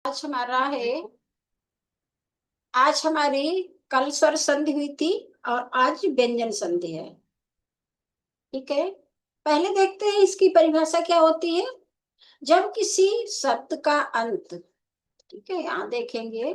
आज हमारा है। आज हमारी कल स्वर संधि हुई थी और आज व्यंजन संधि है। ठीक है। पहले देखते हैं इसकी परिभाषा क्या होती है। जब किसी शब्द का अंत, ठीक है, यहाँ देखेंगे।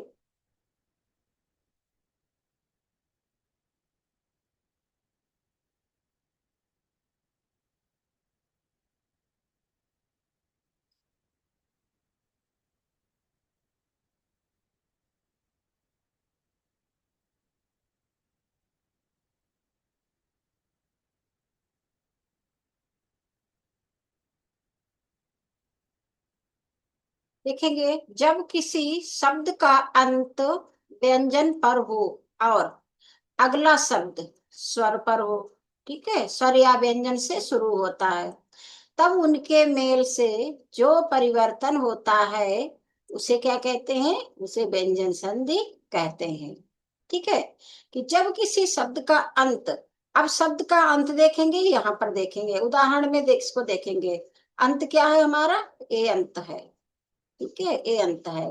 देखेंगे जब किसी शब्द का अंत व्यंजन पर हो और अगला शब्द स्वर पर हो, ठीक है, स्वर या व्यंजन से शुरू होता है, तब उनके मेल से जो परिवर्तन होता है उसे क्या कहते हैं? उसे व्यंजन संधि कहते हैं। ठीक है। कि जब किसी शब्द का अंत, अब शब्द का अंत देखेंगे, यहाँ पर देखेंगे उदाहरण में इसको देखेंगे। अंत क्या है हमारा? ए अंत है। ठीक है, ए अंत है।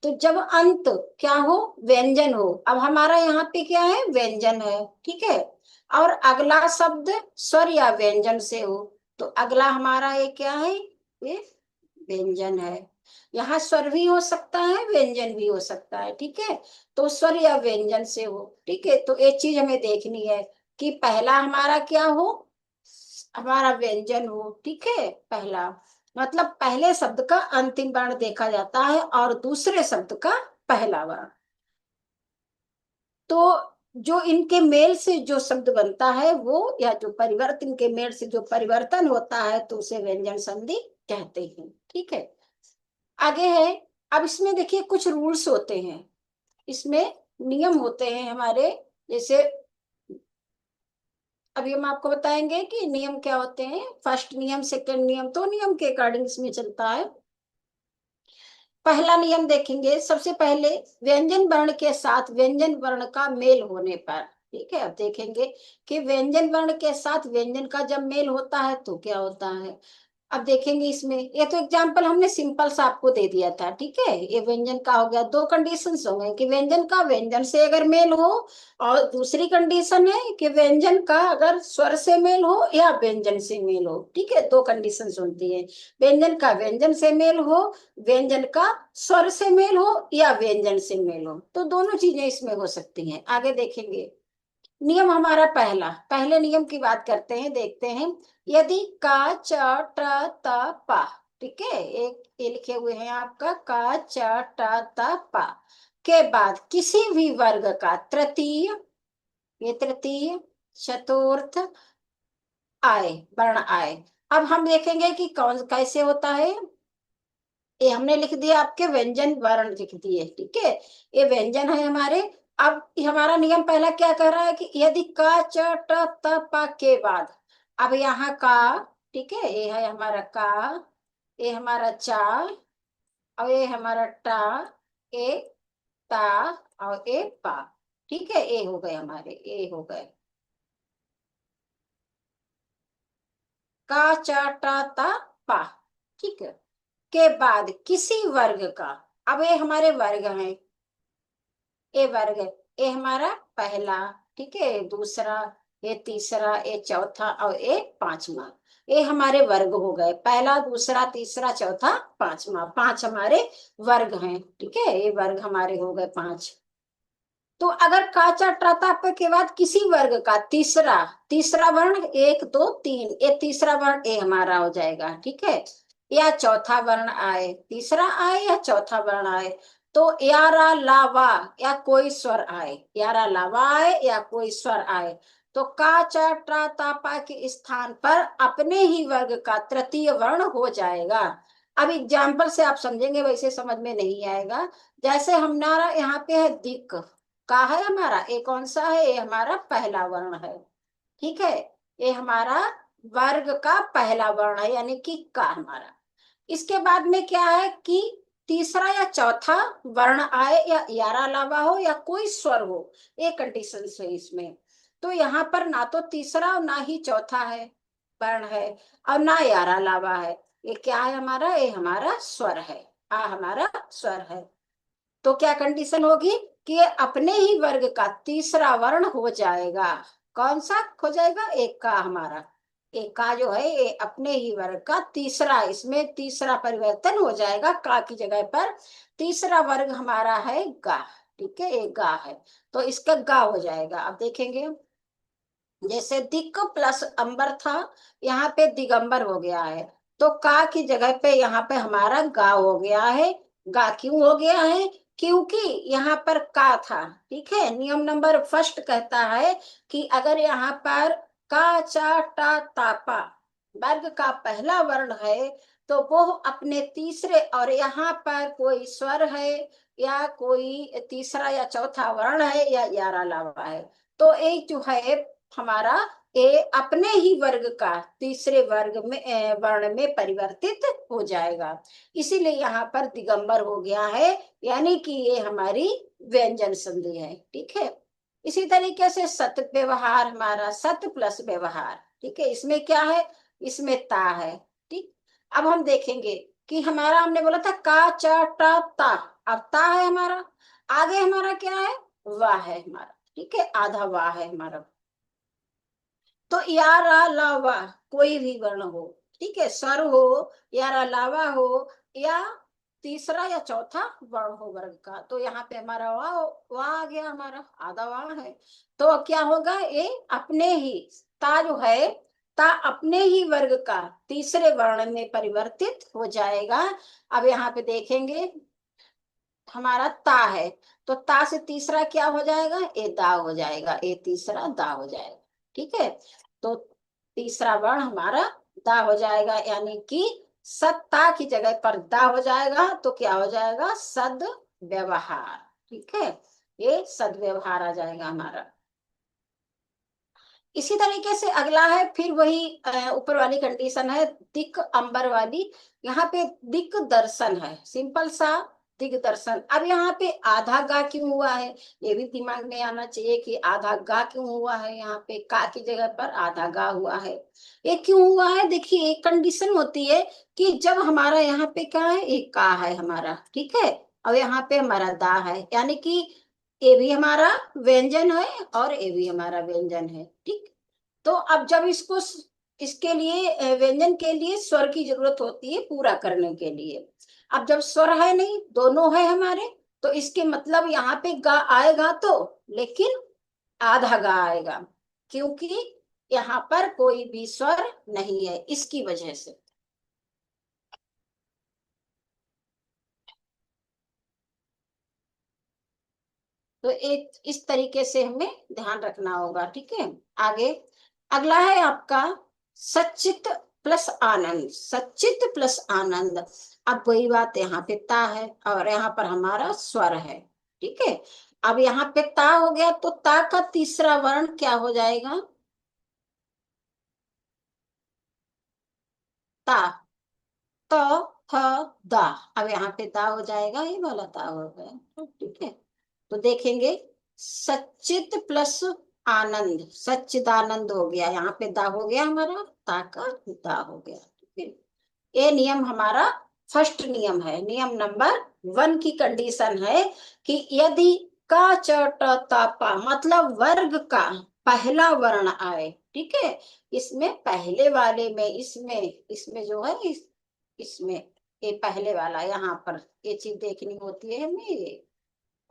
तो जब अंत क्या हो? व्यंजन हो। अब हमारा यहाँ पे क्या है? व्यंजन है। ठीक है। और अगला शब्द स्वर या व्यंजन से हो, तो अगला हमारा ये क्या है? ये व्यंजन है। यहाँ स्वर भी हो सकता है, व्यंजन भी हो सकता है। ठीक है। तो स्वर या व्यंजन से हो। ठीक है। तो एक चीज हमें देखनी है कि पहला हमारा क्या हो? हमारा व्यंजन हो। ठीक है। पहला मतलब पहले शब्द का अंतिम वर्ण देखा जाता है और दूसरे शब्द का पहला वर्ण। तो जो इनके मेल से जो शब्द बनता है वो, या जो परिवर्तन के मेल से जो परिवर्तन होता है, तो उसे व्यंजन संधि कहते हैं। ठीक है। आगे है। अब इसमें देखिए कुछ रूल्स होते हैं, इसमें नियम होते हैं हमारे। जैसे अभी हम आपको बताएंगे कि नियम क्या होते हैं। फर्स्ट नियम, सेकंड नियम, तो नियम के अकॉर्डिंग इसमें चलता है। पहला नियम देखेंगे सबसे पहले, व्यंजन वर्ण के साथ व्यंजन वर्ण का मेल होने पर। ठीक है। अब देखेंगे कि व्यंजन वर्ण के साथ व्यंजन का जब मेल होता है तो क्या होता है। अब देखेंगे इसमें, ये तो एग्जाम्पल हमने सिंपल सा आपको दे दिया था। ठीक है। ये व्यंजन का हो गया। दो कंडीशंस हो गए कि व्यंजन का व्यंजन से अगर मेल हो, और दूसरी कंडीशन है कि व्यंजन का अगर स्वर से मेल हो या व्यंजन से मेल हो। ठीक है। दो कंडीशंस होती है। व्यंजन का व्यंजन से मेल हो, व्यंजन का स्वर से मेल हो, या व्यंजन से मेल हो, तो दोनों चीजें इसमें हो सकती हैं। आगे देखेंगे। नियम हमारा पहला, पहले नियम की बात करते हैं, देखते हैं। यदि का च ट त पा, ठीक है, एक ये लिखे हुए हैं आपका का च ट त पा के बाद किसी भी वर्ग का तृतीय, ये तृतीय, चतुर्थ आए, वर्ण आए। अब हम देखेंगे कि कौन कैसे होता है। ये हमने लिख दिया, आपके व्यंजन वर्ण लिख दिए। ठीक है। ये व्यंजन है हमारे। अब ये हमारा नियम पहला क्या कह रहा है कि यदि का च ट त प के बाद, अब यहाँ का, ठीक है, ये है हमारा का, ये हमारा चा, और ये हमारा टा, ए ता, और ए पा। ठीक है। ये हो गए हमारे, ये हो गए का च ट त पा। ठीक है। के बाद किसी वर्ग का, अब ये हमारे वर्ग हैं, ए वर्ग है। ए हमारा पहला, ठीक है, दूसरा, ये तीसरा, ये चौथा, और ये पांचवा। ये हमारे वर्ग हो गए, पहला, दूसरा, तीसरा, चौथा, पांचवा। पांच हमारे वर्ग हैं। ठीक है। ये वर्ग हमारे हो गए पांच। तो अगर काचा ट्रताप के बाद किसी वर्ग का तीसरा, तीसरा वर्ण, एक दो तीन, ये तीसरा वर्ण ए हमारा हो जाएगा। ठीक है। या चौथा वर्ण आए, तीसरा आए या चौथा वर्ण आए, तो यारा लावा या कोई स्वर आए, यारा लावा आए या कोई स्वर आए, तो काचा ट्रातापा के स्थान पर अपने ही वर्ग का तृतीय वर्ण हो जाएगा। अब एग्जाम्पल से आप समझेंगे, वैसे समझ में नहीं आएगा। जैसे हमारा यहाँ पे है दिक, का है हमारा, ये कौन सा है? ये हमारा पहला वर्ण है। ठीक है। ये हमारा वर्ग का पहला वर्ण है, यानी कि का हमारा। इसके बाद में क्या है कि तीसरा या चौथा वर्ण आए, या यारा अलावा हो या कोई स्वर हो, ये कंडीशन है इसमें। तो यहाँ पर ना तो तीसरा और ना ही चौथा है, वर्ण है, और ना यारा अलावा है। ये क्या है हमारा? ये हमारा स्वर है। आ हमारा स्वर है। तो क्या कंडीशन होगी कि ये अपने ही वर्ग का तीसरा वर्ण हो जाएगा। कौन सा हो जाएगा? एक का हमारा, एक का जो है ये अपने ही वर्ग का तीसरा, इसमें तीसरा परिवर्तन हो जाएगा, का की जगह पर तीसरा वर्ग हमारा है गा। ठीक है, एक गा है तो इसका गा हो जाएगा। अब देखेंगे, जैसे दिक प्लस अंबर था, यहाँ पे दिगंबर हो गया है, तो का की जगह पे यहाँ पे हमारा गा हो गया है। गा क्यों हो गया है? क्योंकि यहाँ पर का था। ठीक है, नियम नंबर फर्स्ट कहता है कि अगर यहाँ पर का चा टा तापा वर्ग का पहला वर्ण है, तो वो अपने तीसरे, और यहाँ पर कोई स्वर है या कोई तीसरा या चौथा वर्ण है या यारा लावा है, तो एक जो है हमारा ए अपने ही वर्ग का तीसरे वर्ग में वर्ण में परिवर्तित हो जाएगा। इसीलिए यहाँ पर दिगंबर हो गया है, यानी कि ये हमारी व्यंजन संधि है। ठीक है, इसी तरीके से सत व्यवहार, हमारा सत प्लस व्यवहार। ठीक है, इसमें क्या है? इसमें ता है। ठीक, अब हम देखेंगे कि हमारा, हमने बोला था का चा टा ता, अब ता है हमारा, आगे हमारा क्या है? वाह है हमारा। ठीक है, आधा वाह है हमारा। तो या रा ला वा कोई भी वर्ण हो, ठीक है, स्वर हो या रा लावा हो या तीसरा या चौथा वर्ण हो वर्ग का, तो यहाँ पे हमारा वाह, वाह आ गया, हमारा आधा वाह है। तो अब क्या होगा? ये अपने ही ता जो है, ता अपने ही वर्ग का तीसरे वर्ण में परिवर्तित हो जाएगा। अब यहाँ पे देखेंगे, हमारा ता है, तो ता से तीसरा क्या हो जाएगा? ए दा हो जाएगा, ए तीसरा दा हो जाएगा। ठीक है, तो तीसरा वर्ण हमारा दा हो जाएगा, यानी कि सत्ता की जगह पर दा हो जाएगा, तो क्या हो जाएगा? सद व्यवहार। ठीक है, ये सद व्यवहार आ जाएगा हमारा। इसी तरीके से अगला है, फिर वही ऊपर वाली कंडीशन है, दिक अंबर वाली। यहाँ पे दिक दर्शन है, सिंपल सा दिक दर्शन। अब यहाँ पे आधा गा क्यों हुआ है? ये भी दिमाग में आना चाहिए कि आधा गा क्यों हुआ है। यहाँ पे का की जगह पर आधा गा हुआ है, ये क्यों हुआ है? देखिए, एक कंडीशन होती है कि जब हमारा यहाँ पे क्या है, एक का है हमारा, ठीक है, और यहाँ पे हमारा दा है, यानी कि ये भी हमारा व्यंजन है और ये भी हमारा व्यंजन है। ठीक, तो अब जब इसको, इसके लिए व्यंजन के लिए स्वर की जरूरत होती है पूरा करने के लिए। अब जब स्वर है नहीं, दोनों है हमारे, तो इसके मतलब यहाँ पे गा आएगा तो, लेकिन आधा गा आएगा, क्योंकि यहाँ पर कोई भी स्वर नहीं है, इसकी वजह से। तो एक इस तरीके से हमें ध्यान रखना होगा। ठीक है, आगे अगला है आपका सच्चित प्लस आनंद। सच्चित प्लस आनंद, अब वही बात, यहाँ पे ता है और यहाँ पर हमारा स्वर है। ठीक है, अब यहाँ पे ता हो गया, तो ता का तीसरा वर्ण क्या हो जाएगा? ता, तो थ दा, अब यहाँ पे दा हो जाएगा, ये वाला दा हो गया। तो ठीक है, तो देखेंगे, सच्चित प्लस आनंद, सच्चिदानंद हो गया, यहाँ पे दा हो गया हमारा, ता का दा हो गया। ठीक है, ये नियम हमारा फर्स्ट नियम है, नियम नंबर वन की कंडीशन है कि यदि का च ट त प मतलब वर्ग का पहला वर्ण आए। ठीक है, इसमें पहले वाले में, इसमें इसमें जो है इसमें ये पहले वाला, यहाँ पर ये चीज देखनी होती है हमें, ये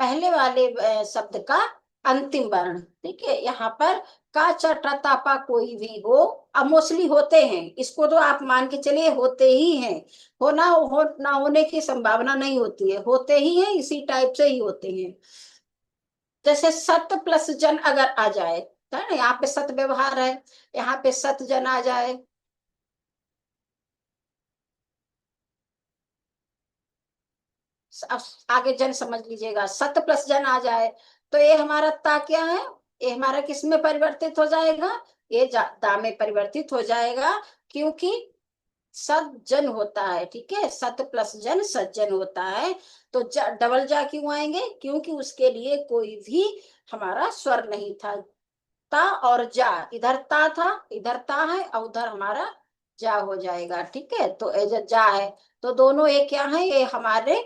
पहले वाले शब्द का अंतिम वर्ण। ठीक है, यहाँ पर का च ट त प कोई भी हो, अब मोस्टली होते हैं, इसको तो आप मान के चलिए होते ही हैं, होना हो ना होने की संभावना नहीं होती है, होते ही हैं, इसी टाइप से ही होते हैं। जैसे सत प्लस जन अगर आ जाए, है ना, यहाँ पे सत व्यवहार है, यहाँ पे सत जन आ जाए, अब आगे जन समझ लीजिएगा, सत प्लस जन आ जाए, तो ये हमारा ता क्या है? ये हमारा किस में परिवर्तित हो जाएगा? ये दा में परिवर्तित हो जाएगा, क्योंकि सज्जन होता है। ठीक है, सत प्लस जन सज्जन होता है, तो डबल जा क्यों आएंगे? क्योंकि उसके लिए कोई भी हमारा स्वर नहीं था। ता और जा, इधर ता था, इधर ता है, और उधर हमारा जा हो जाएगा। ठीक है, तो एज जा है, तो दोनों ये क्या है, ये हमारे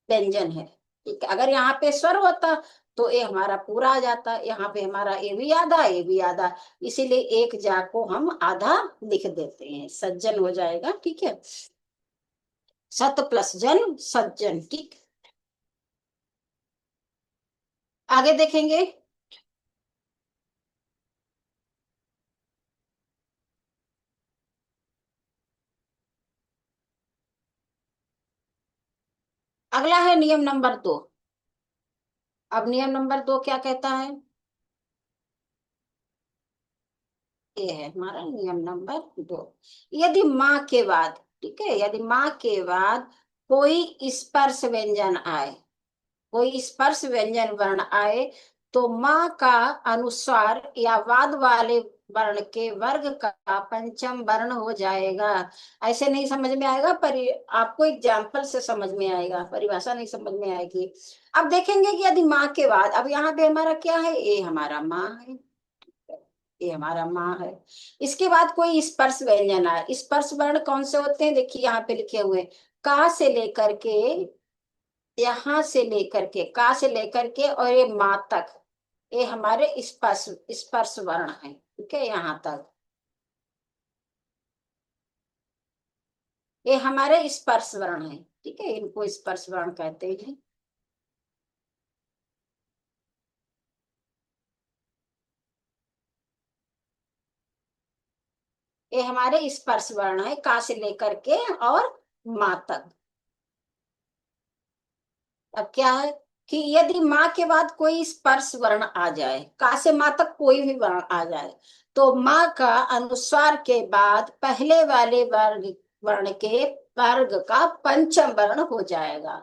व्यंजन है। ठीक है, अगर यहाँ पे स्वर होता तो ये हमारा पूरा आ जाता, यहाँ पे हमारा ये भी आधा ये भी आधा, इसीलिए एक जा को हम आधा लिख देते हैं, सज्जन हो जाएगा। ठीक है, सत प्लस जन सज्जन। ठीक, आगे देखेंगे। अगला है नियम नंबर 2। अब नियम नंबर 2 क्या कहता है, ये है हमारा नियम नंबर 2। यदि माँ के बाद, ठीक है, यदि माँ के बाद कोई स्पर्श व्यंजन आए, कोई स्पर्श व्यंजन वर्ण आए, तो माँ का अनुस्वार या वाद वाले वर्ण के वर्ग का पंचम वर्ण हो जाएगा। ऐसे नहीं समझ में आएगा, पर आपको एग्जाम्पल से समझ में आएगा, परिभाषा नहीं समझ में आएगी। अब देखेंगे कि यदि माँ के बाद, अब यहाँ पे हमारा क्या है, ये हमारा माँ है, ये हमारा माँ है। इसके बाद कोई स्पर्श व्यंजन आए, स्पर्श वर्ण कौन से होते हैं, देखिए यहाँ पे लिखे हुए, का से लेकर के, यहाँ से लेकर के, का से लेकर के और ये माँ तक, ये हमारे स्पर्श, स्पर्श वर्ण है। ठीक है, यहाँ तक ये हमारे स्पर्श वर्ण है। ठीक है, इनको स्पर्श वर्ण कहते हैं। ये हमारे स्पर्श वर्ण है, का से लेकर के और माँ तक। अब क्या है कि यदि माँ के बाद कोई स्पर्श वर्ण आ जाए, का से माँ तक कोई भी वर्ण आ जाए, तो माँ का अनुस्वार के बाद पहले वाले वर्ग, वर्ण के वर्ग का पंचम वर्ण हो जाएगा।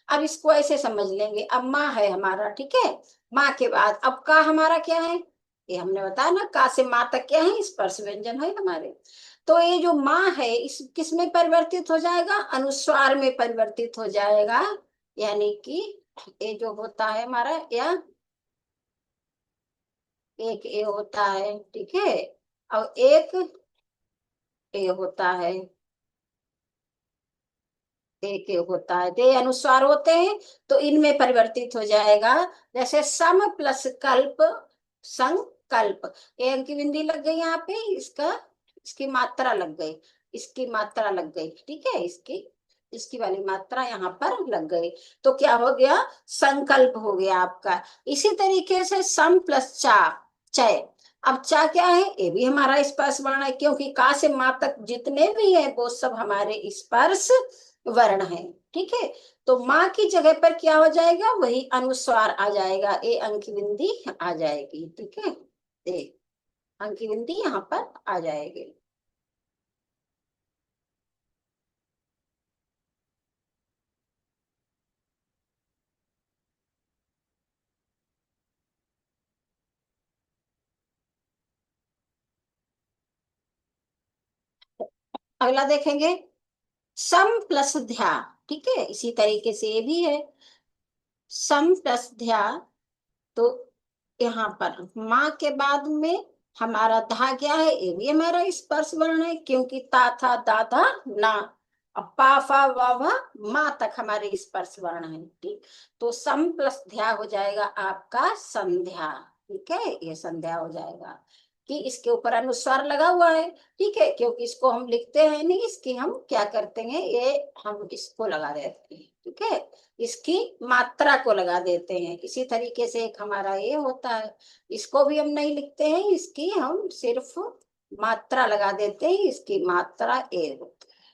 अब इसको ऐसे समझ लेंगे, अब माँ है हमारा, ठीक है, माँ के बाद अब का हमारा क्या है, ये हमने बताया ना, का से माँ तक क्या है, स्पर्श व्यंजन है हमारे। तो ये जो माँ है इस किस में परिवर्तित हो जाएगा, अनुस्वार में परिवर्तित हो जाएगा। यानी कि ये जो होता है हमारा, या एक ए होता है, ठीक है, और एक ए होता है, एक ए होता है, तो ये अनुस्वार होते हैं, तो इनमें परिवर्तित हो जाएगा। जैसे सम प्लस कल्प, संकल्प, ये अंकी बिंदी लग गई यहाँ पे, इसका, इसकी मात्रा लग गई, इसकी मात्रा लग गई, ठीक है, इसकी, इसकी वाली मात्रा यहाँ पर लग गई, तो क्या हो गया, संकल्प हो गया आपका। इसी तरीके से सम प्लस चा, चय। अब चा क्या है, ये भी हमारा स्पर्श वर्ण है, क्योंकि का से माँ तक जितने भी है वो सब हमारे स्पर्श वर्ण है। ठीक है, तो माँ की जगह पर क्या हो जाएगा, वही अनुस्वार आ जाएगा, ए अंकी बिंदी आ जाएगी। ठीक है, ए अंकी बिंदी यहाँ पर आ जाएगी। अगला देखेंगे, सम प्लस ध्या। ठीक है, इसी तरीके से ये भी है, सम प्लस ध्या। तो यहाँ पर माँ के बाद में हमारा धा क्या है, ये भी हमारा स्पर्श वर्ण है, क्योंकि ता था दाधा ना, अब पा फा वा वा माँ तक हमारे स्पर्श वर्ण है। ठीक, तो सम प्लस ध्या हो जाएगा आपका संध्या। ठीक है, ये संध्या हो जाएगा, कि इसके ऊपर अनुस्वार लगा हुआ है। ठीक है, क्योंकि इसको हम लिखते हैं नहीं, इसकी हम क्या करते हैं, ये हम इसको लगा देते हैं। ठीक है, इसकी मात्रा को लगा देते हैं। इसी तरीके से एक हमारा ये होता है, इसको भी हम नहीं लिखते हैं, इसकी हम सिर्फ मात्रा लगा देते हैं, इसकी मात्रा ए होती है।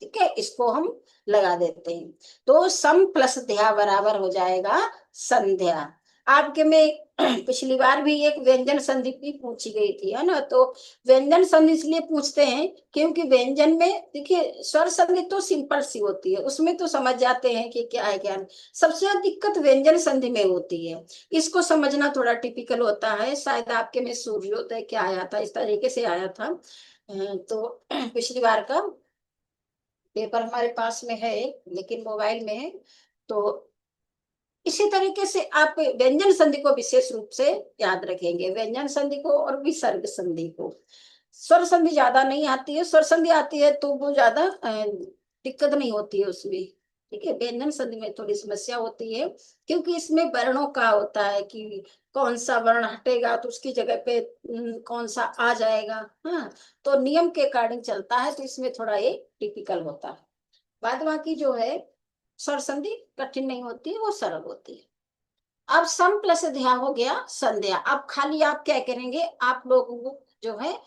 ठीक है, इसको हम लगा देते हैं, तो सम प्लस ध्या बराबर हो जाएगा संध्या। आपके में पिछली बार भी एक व्यंजन संधि भी पूछी गई थी, है ना, तो व्यंजन संधि इसलिए पूछते हैं क्योंकि व्यंजन में देखिए स्वर संधि तो सिंपल सी होती है, उसमें तो समझ जाते हैं कि क्या है क्या नहीं। सबसे ज्यादा दिक्कत व्यंजन संधि में होती है, इसको समझना थोड़ा टिपिकल होता है। शायद आपके में सूर्योदय क्या आया था, इस तरीके से आया था। तो पिछली बार का पेपर हमारे पास में है, लेकिन मोबाइल में है। तो इसी तरीके से आप व्यंजन संधि को विशेष रूप से याद रखेंगे, व्यंजन संधि को और विसर्ग संधि को। स्वर संधि ज्यादा नहीं आती है, स्वर संधि आती है तो वो ज्यादा दिक्कत नहीं होती है उसमें। ठीक है, व्यंजन संधि में थोड़ी समस्या होती है, क्योंकि इसमें वर्णों का होता है कि कौन सा वर्ण हटेगा तो उसकी जगह पे कौन सा आ जाएगा। हाँ, तो नियम के अकॉर्डिंग चलता है, तो इसमें थोड़ा ये टिपिकल होता है। बाद बाकी जो है स्वर संधि कठिन नहीं होती है, वो सरल होती है। अब सम प्लस ध्या हो गया संध्या। अब खाली आप क्या करेंगे, आप लोग जो है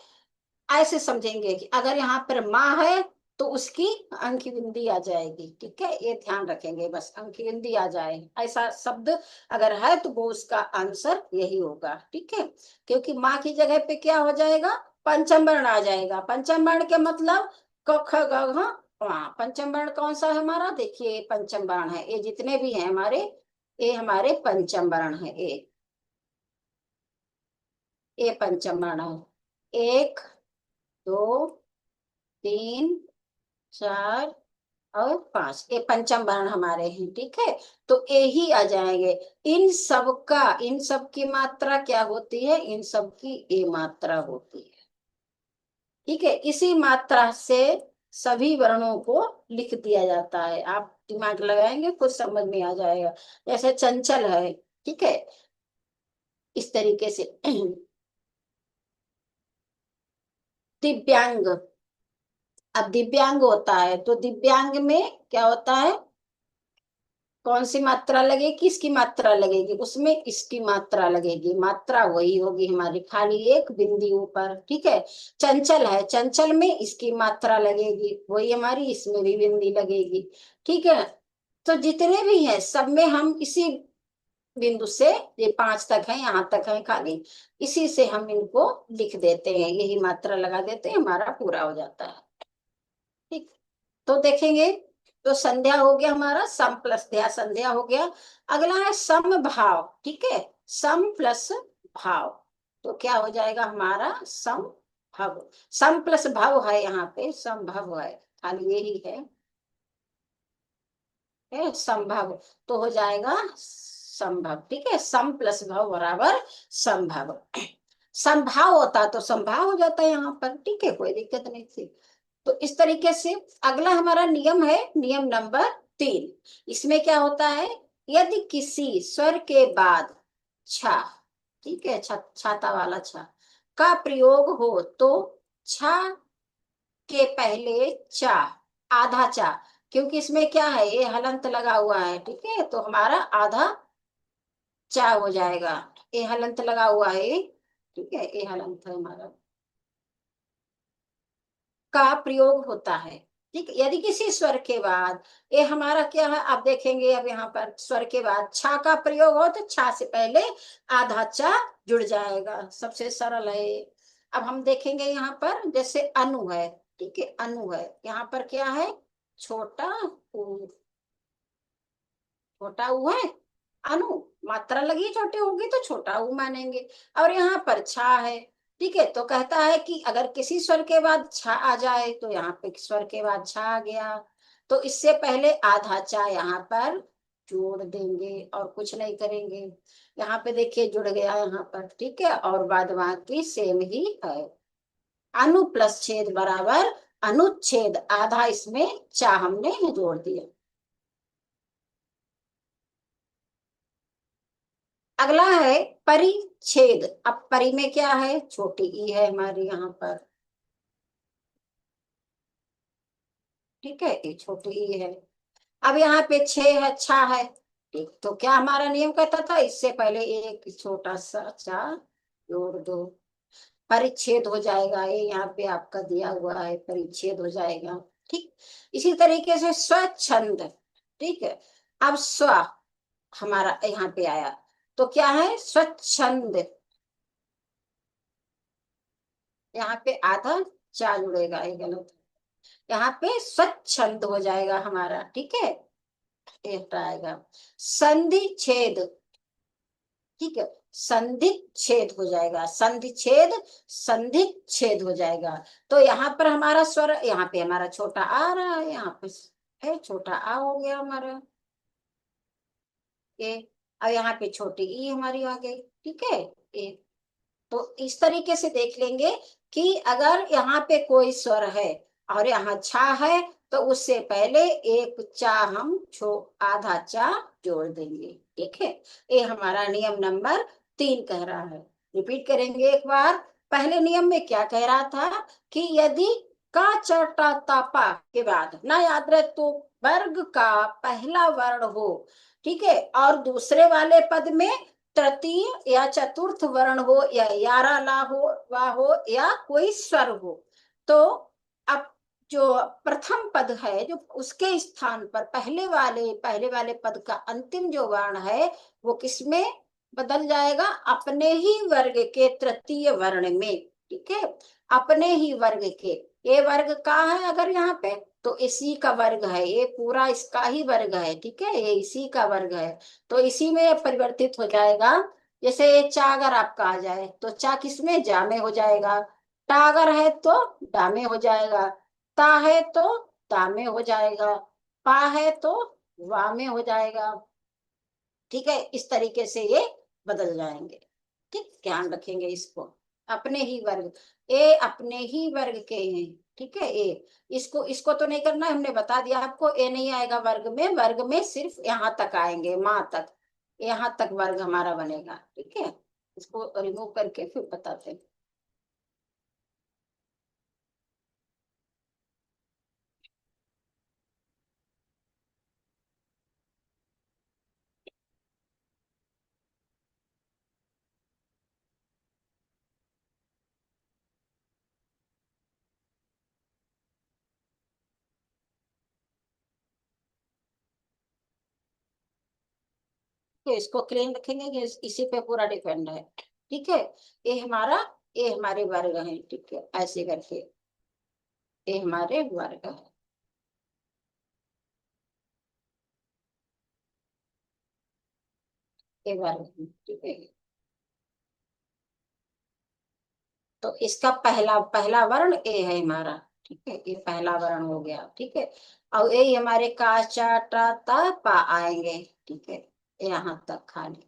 ऐसे समझेंगे कि अगर यहाँ पर माँ है तो उसकी अंकी बिंदी आ जाएगी। ठीक है, ये ध्यान रखेंगे, बस अंकी बिंदी आ जाए ऐसा शब्द अगर है तो वो उसका आंसर यही होगा। ठीक है, क्योंकि माँ की जगह पे क्या हो जाएगा, पंचम वर्ण आ जाएगा। पंचम वर्ण के मतलब क ख ग घ हाँ, पंचम वर्ण कौन सा है हमारा, देखिए ये पंचम वर्ण है, ये जितने भी हैं हमारे, ये हमारे पंचम वर्ण है। ये पंचम वर्ण है, एक, दो, तीन, चार और पांच, ये पंचम वर्ण हमारे हैं। ठीक है, तो ये ही आ जाएंगे। इन सब की मात्रा क्या होती है, इन सब की ए मात्रा होती है। ठीक है, इसी मात्रा से सभी वर्णों को लिख दिया जाता है। आप दिमाग लगाएंगे कुछ समझ में आ जाएगा। जैसे चंचल है, ठीक है, इस तरीके से। दिव्यांग, अब दिव्यांग होता है तो दिव्यांग में क्या होता है, कौन सी मात्रा लगेगी, किसकी मात्रा लगेगी, उसमें इसकी मात्रा लगेगी, मात्रा वही होगी हमारी, खाली एक बिंदी ऊपर। ठीक है, चंचल है, चंचल में इसकी मात्रा लगेगी वही हमारी, इसमें भी बिंदी लगेगी। ठीक है, तो जितने भी हैं सब में हम इसी बिंदु से, ये पांच तक है, यहाँ तक है खाली, इसी से हम इनको लिख देते हैं, यही मात्रा लगा देते हैं, हमारा पूरा हो जाता है। ठीक, तो देखेंगे, तो संध्या हो गया हमारा, सम प्लस ध्या संध्या हो गया। अगला है सम भाव। ठीक है, सम प्लस भाव, तो क्या हो जाएगा हमारा सम भव। सम प्लस भव है, यहाँ पे सम भव है, खाली यही है संभव, तो हो जाएगा संभव। ठीक है, सम प्लस भव बराबर संभव। संभाव होता तो संभाव हो जाता है यहाँ पर। ठीक है, कोई दिक्कत नहीं थी। तो इस तरीके से अगला हमारा नियम है, नियम नंबर 3। इसमें क्या होता है, यदि किसी स्वर के बाद छा, ठीक है, छाता वाला छा का प्रयोग हो तो छा के पहले चा, आधा चा, क्योंकि इसमें क्या है, ये हलंत लगा हुआ है। ठीक है, तो हमारा आधा चा हो जाएगा, ये हलंत लगा हुआ है ये। ठीक है, ये हलंत है हमारा, का प्रयोग होता है। ठीक, यदि किसी स्वर के बाद, ये हमारा क्या है, आप देखेंगे अब यहाँ पर स्वर के बाद छा का प्रयोग हो तो छा से पहले आधा चा जुड़ जाएगा, सबसे सरल है ये। अब हम देखेंगे यहाँ पर जैसे अनु है। ठीक है, अनु है, यहाँ पर क्या है, छोटा ऊ, छोटा ऊ है, अनु, मात्रा लगी छोटे होगी तो छोटा ऊ मानेंगे। और यहाँ पर छा है। ठीक है, तो कहता है कि अगर किसी स्वर के बाद छा आ जाए, तो यहाँ पे स्वर के बाद छा आ गया, तो इससे पहले आधा चा यहाँ पर जोड़ देंगे और कुछ नहीं करेंगे। यहाँ पे देखिए जुड़ गया यहाँ पर। ठीक है, और बाद बाकी सेम ही है, अनु प्लस छेद बराबर अनुच्छेद, आधा इसमें चा हमने जोड़ दिया। अगला है परिच्छेद। अब परि में क्या है, छोटी ई है हमारी यहाँ पर। ठीक है, ये छोटी ई है। अब यहाँ पे छह है, छा है। ठीक, तो क्या हमारा नियम कहता था, इससे पहले एक छोटा सा चा जोड़ दो, परिच्छेद हो जाएगा। ये यहाँ पे आपका दिया हुआ है, परिच्छेद हो जाएगा। ठीक, इसी तरीके से स्वच्छंद। ठीक है, अब स्व हमारा यहाँ पे आया, तो क्या है स्वच्छंद, यहाँ पे आधा चा जुड़ेगा, ये गलत, यहाँ पे स्वच्छंद हो जाएगा हमारा। ठीक है, एक आएगा संधि छेद। ठीक है, संधि छेद हो जाएगा, संधि छेद, संधि छेद हो जाएगा। तो यहाँ पर हमारा स्वर, यहाँ पे हमारा छोटा आ रहा है, यहाँ पे है छोटा आ हो गया हमारा ये। अब यहाँ पे छोटी ई हमारी आ गई। ठीक है, ये, तो इस तरीके से देख लेंगे कि अगर यहाँ पे कोई स्वर है और यहाँ छा है, तो उससे पहले एक चा हम आधा चा जोड़ देंगे। ठीक है, ये हमारा नियम नंबर 3 कह रहा है। रिपीट करेंगे एक बार। पहले नियम में क्या कह रहा था कि यदि का चटा तापा के बाद ना याद रहे तो वर्ग का पहला वर्ण हो, ठीक है, और दूसरे वाले पद में तृतीय या चतुर्थ वर्ण हो या यारा ला हो वा हो या कोई स्वर हो, तो अब जो प्रथम पद है जो उसके स्थान पर पहले वाले पद का अंतिम जो वर्ण है वो किसमें बदल जाएगा? अपने ही वर्ग के तृतीय वर्ण में। ठीक है, अपने ही वर्ग के। ये वर्ग का है अगर यहाँ पे, तो इसी का वर्ग है, ये पूरा इसका ही वर्ग है। ठीक है, ये इसी का वर्ग है, तो इसी में परिवर्तित हो जाएगा। जैसे ये चा अगर आपका आ जाए तो चा किसमें? जा में हो जाएगा। टा अगर है तो डा में हो जाएगा। ता है तो ता में हो जाएगा। पा है तो वा में हो जाएगा। ठीक है, इस तरीके से ये बदल जाएंगे। ठीक, ध्यान रखेंगे इसको। अपने ही वर्ग, ए अपने ही वर्ग के हैं। ठीक है, ए इसको इसको तो नहीं करना है, हमने बता दिया आपको। ए नहीं आएगा वर्ग में, वर्ग में सिर्फ यहाँ तक आएंगे, माँ तक, यहाँ तक वर्ग हमारा बनेगा। ठीक है, इसको रिमूव करके फिर बताते हैं। तो इसको क्लीन रखेंगे कि इसी पे पूरा डिपेंड है। ठीक है, ये हमारा, ये हमारे वर्ग हैं। ठीक है, ऐसे करके ये हमारे वर्ग है। ये वर्ग है। ठीक है, तो इसका पहला पहला वर्ण ए है हमारा। ठीक है, ये पहला वर्ण हो गया। ठीक है, और यही हमारे का चा टा ता पा आएंगे। ठीक है, यहाँ तक खाली,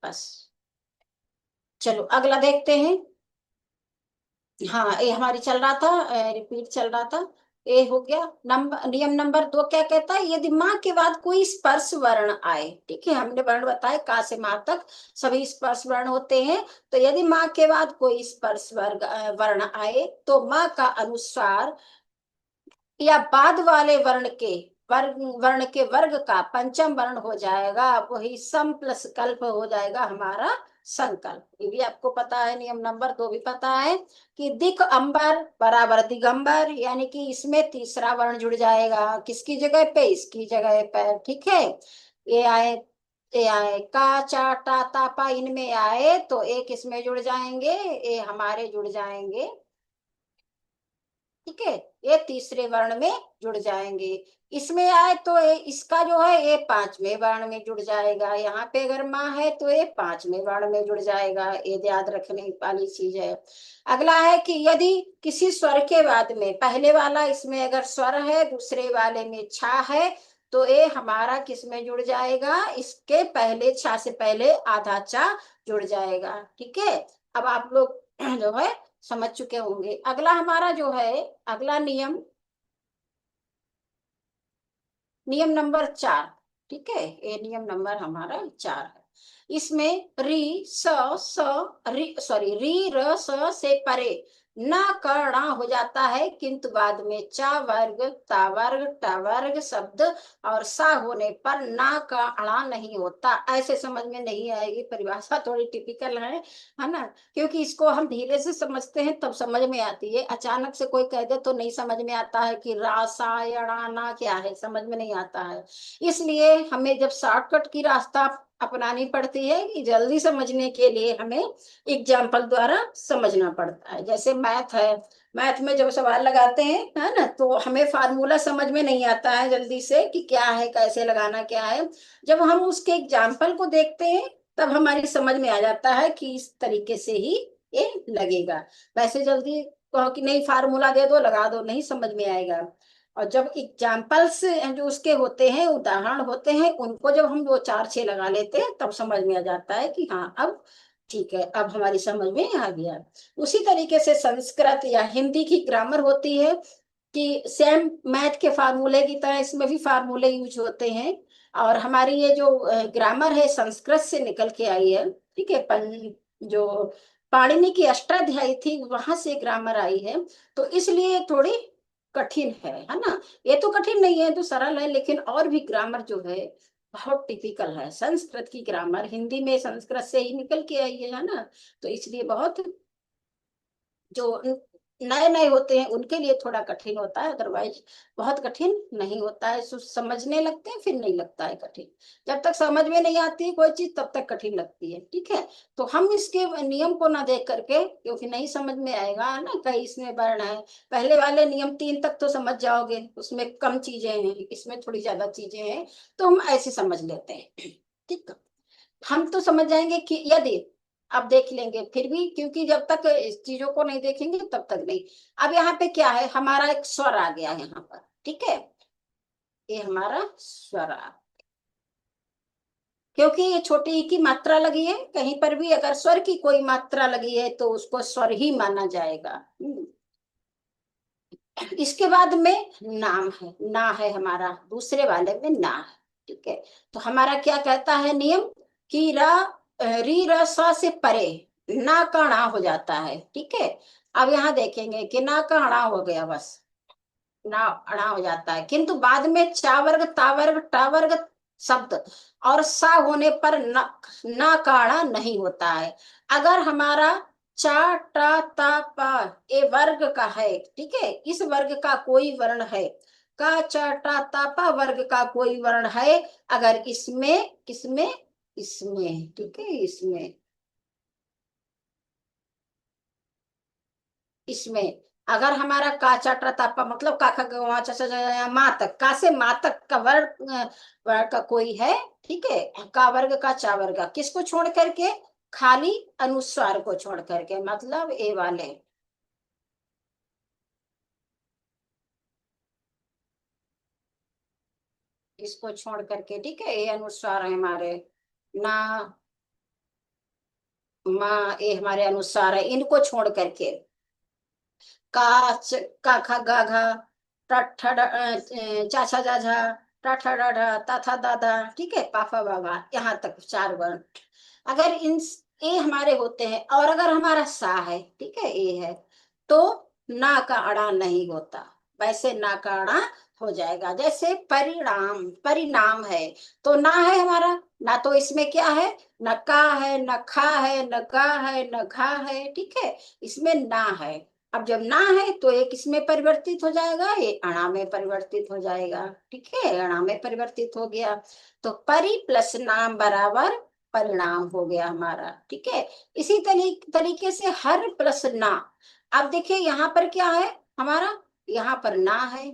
बस। चलो अगला देखते हैं। हाँ, ये हमारी चल रहा था, रिपीट चल रहा था। ये हो गया। नंबर नियम नंबर 2 क्या कहता है? यदि माँ के बाद कोई स्पर्श वर्ण आए, ठीक है, हमने वर्ण बताए का से माँ तक सभी स्पर्श वर्ण होते हैं। तो यदि माँ के बाद कोई स्पर्श वर्ण आए तो माँ का अनुस्वार या बाद वाले वर्ण के वर्ग का पंचम वर्ण हो जाएगा। वही सम प्लस कल्प हो जाएगा हमारा संकल्प। ये भी आपको पता है, नियम नंबर 2 भी पता है कि दिक अंबर बराबर दिगंबर, यानी कि इसमें तीसरा वर्ण जुड़ जाएगा। किसकी जगह पे? इसकी जगह पर। ठीक है, ये आए, ये आए का चा टा ता पा, इनमें आए तो एक इसमें जुड़ जाएंगे, ये हमारे जुड़ जाएंगे। ठीक है, ये तीसरे वर्ण में जुड़ जाएंगे। इसमें आए तो इसका जो है ये पांचवें वर्ण में जुड़ जाएगा। यहाँ पे अगर माँ है तो ये पांचवें वर्ण में जुड़ जाएगा। ये याद रखने वाली चीज है। अगला है कि यदि किसी स्वर के बाद में पहले वाला इसमें अगर स्वर है, दूसरे वाले में छा है, तो ये हमारा किस में जुड़ जाएगा? इसके पहले छा से पहले आधा चा जुड़ जाएगा। ठीक है, अब आप लोग जो है समझ चुके होंगे। अगला हमारा जो है, अगला नियम, नियम नंबर 4। ठीक है, ये नियम नंबर हमारा 4 है। इसमें री स स री सॉरी री र स से परे न करना हो जाता है, किंतु बाद में चा वर्ग ता वर्ग टा वर्ग शब्द और सा होने पर ना का अड़ा नहीं होता। ऐसे समझ में नहीं आएगी, परिभाषा थोड़ी टिपिकल है ना, क्योंकि इसको हम धीरे से समझते हैं तब समझ में आती है। अचानक से कोई कह दे तो नहीं समझ में आता है कि रासायणाना क्या है, समझ में नहीं आता है। इसलिए हमें जब शॉर्टकट की रास्ता अपनानी पड़ती है कि जल्दी समझने के लिए हमें एग्जाम्पल द्वारा समझना पड़ता है। जैसे मैथ है, मैथ में जब सवाल लगाते हैं, है ना, तो हमें फार्मूला समझ में नहीं आता है जल्दी से कि क्या है, कैसे लगाना क्या है। जब हम उसके एग्जाम्पल को देखते हैं तब हमारी समझ में आ जाता है कि इस तरीके से ही ये लगेगा। वैसे जल्दी कहो कि नहीं फार्मूला दे दो लगा दो, नहीं समझ में आएगा। और जब एग्जाम्पल्स जो उसके होते हैं, उदाहरण होते हैं, उनको जब हम वो 4 6 लगा लेते हैं तब समझ में आ जाता है कि हाँ अब ठीक है, अब हमारी समझ में आ गया। उसी तरीके से संस्कृत या हिंदी की ग्रामर होती है। कि सेम मैथ के फार्मूले की तरह इसमें भी फार्मूले यूज होते हैं। और हमारी ये जो ग्रामर है संस्कृत से निकल के आई है, ठीक है। जो पाणिनि की अष्टाध्यायी थी वहां से ग्रामर आई है, तो इसलिए थोड़ी कठिन है ना। ये तो कठिन नहीं है, तो सरल है, लेकिन और भी ग्रामर जो है बहुत टिपिकल है। संस्कृत की ग्रामर हिंदी में संस्कृत से ही निकल के आई है ना। तो इसलिए बहुत जो नए नए होते हैं उनके लिए थोड़ा कठिन होता है, अदरवाइज बहुत कठिन नहीं होता है। समझने लगते हैं फिर नहीं लगता है कठिन। जब तक समझ में नहीं आती है कोई चीज तब तक कठिन लगती है, ठीक है। तो हम इसके नियम को ना देख करके, क्योंकि नहीं समझ में आएगा है ना, कई इसमें वर्ण है। पहले वाले नियम 3 तक तो समझ जाओगे, उसमें कम चीजें हैं, इसमें थोड़ी ज्यादा चीजें हैं, तो हम ऐसे समझ लेते हैं, ठीक है। हम तो समझ जाएंगे कि यदि, अब देख लेंगे फिर भी, क्योंकि जब तक इस चीजों को नहीं देखेंगे तब तक नहीं। अब यहाँ पे क्या है, हमारा एक स्वर आ गया यहाँ पर, ठीक है। ये हमारा स्वर आ, क्योंकि ये छोटी ई की मात्रा लगी है, कहीं पर भी अगर स्वर की कोई मात्रा लगी है तो उसको स्वर ही माना जाएगा। इसके बाद में नाम है, ना है हमारा, दूसरे वाले में ना है, ठीक है। तो हमारा क्या कहता है नियम, कि री र सा से परे ना का णा हो जाता है, ठीक है। अब यहाँ देखेंगे कि ना का णा हो गया, बस ना अणा हो जाता है, किंतु बाद में चा वर्ग ता वर्ग टा वर्ग शब्द और सा होने पर ना का अणा नहीं होता है। अगर हमारा चा टा ता पा ये वर्ग का है, ठीक है, इस वर्ग का कोई वर्ण है, का चा टा ता पा वर्ग का कोई वर्ण है, अगर इसमें किसमें, इसमें, ठीक है, इसमें, इसमें अगर हमारा का चाटा तापा मतलब का खा ग, वहाँ माँ तक, का से माँ तक का वर्ग, वर्ग का कोई है, ठीक है, का वर्ग का चा वर्ग का, किसको छोड़ करके, खाली अनुस्वार को छोड़ करके, मतलब ए वाले, इसको छोड़ करके, ठीक है, ये अनुस्वार है हमारे, ना माँ, ये हमारे अनुस्वार है, इनको छोड़ करके का का खा गा घा चाचा जाझा टाठा डाढ़ा ताथा दादा, ठीक है, पापा बाबा, यहाँ तक 4 वर्ण। अगर इन ये हमारे होते हैं, और अगर हमारा सा है, ठीक है, ये है, तो ना का अड़ा नहीं होता, वैसे ना का अड़ा हो जाएगा। जैसे परिणाम, परिणाम है, तो ना है हमारा, ना तो इसमें क्या है, न का है, न खा है, न गा है, न घा है, ठीक है, इसमें ना है। अब जब ना है तो ये किसमें परिवर्तित हो जाएगा, ये अणा में परिवर्तित हो जाएगा, ठीक है, अणा में परिवर्तित हो गया। तो परि प्लस नाम बराबर परिणाम हो गया हमारा, ठीक है। इसी तरीके से हर प्लस ना, अब देखिए यहाँ पर क्या है हमारा, यहाँ पर ना है,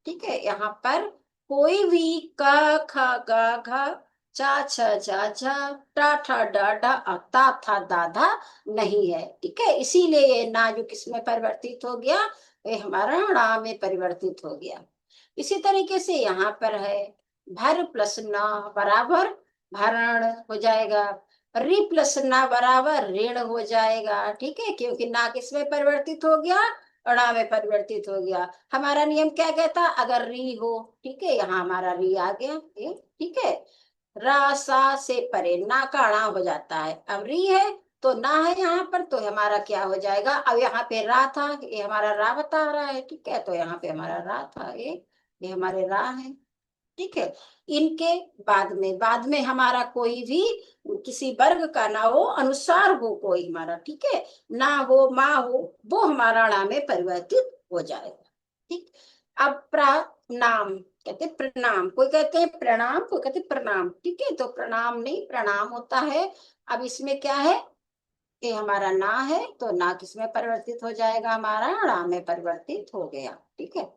ठीक है, यहाँ पर कोई भी का खा गा घा चा छ जा झा टा ठा डा डा ता था दाधा नहीं है, ठीक है। इसीलिए ये ना जो किसमें परिवर्तित हो गया, ये हमारा णा में परिवर्तित हो गया। इसी तरीके से यहाँ पर है भर प्लस ना बराबर भरण हो जाएगा, रि प्लस ना बराबर ऋण हो जाएगा, ठीक है, क्योंकि ना किसमें परिवर्तित हो गया, अणा में परिवर्तित हो गया। हमारा नियम क्या कहता, अगर री हो, ठीक है, यहाँ हमारा री आ गया ये, ठीक है, रा सा से परे ना का अणा हो जाता है। अब री है तो ना है यहाँ पर, तो हमारा क्या हो जाएगा, अब यहाँ पे रा था, ये हमारा रा बता रहा है, ठीक है, तो यहाँ पे हमारा रा था, ये हमारे रा है, ठीक है। इनके बाद में हमारा कोई भी किसी वर्ग का ना हो, अनुसार हो कोई हमारा, ठीक है, ना हो माँ हो, वो हमारा णा में परिवर्तित हो जाएगा, ठीक। अब प्रनाम, कहते प्रणाम, कोई कहते हैं प्रणाम, कोई कहते हैं प्रणाम, ठीक है, तो प्रणाम नहीं प्रणाम होता है। अब इसमें क्या है, ये हमारा ना है, तो ना किसमें परिवर्तित हो जाएगा, हमारा णा में परिवर्तित हो गया, ठीक है।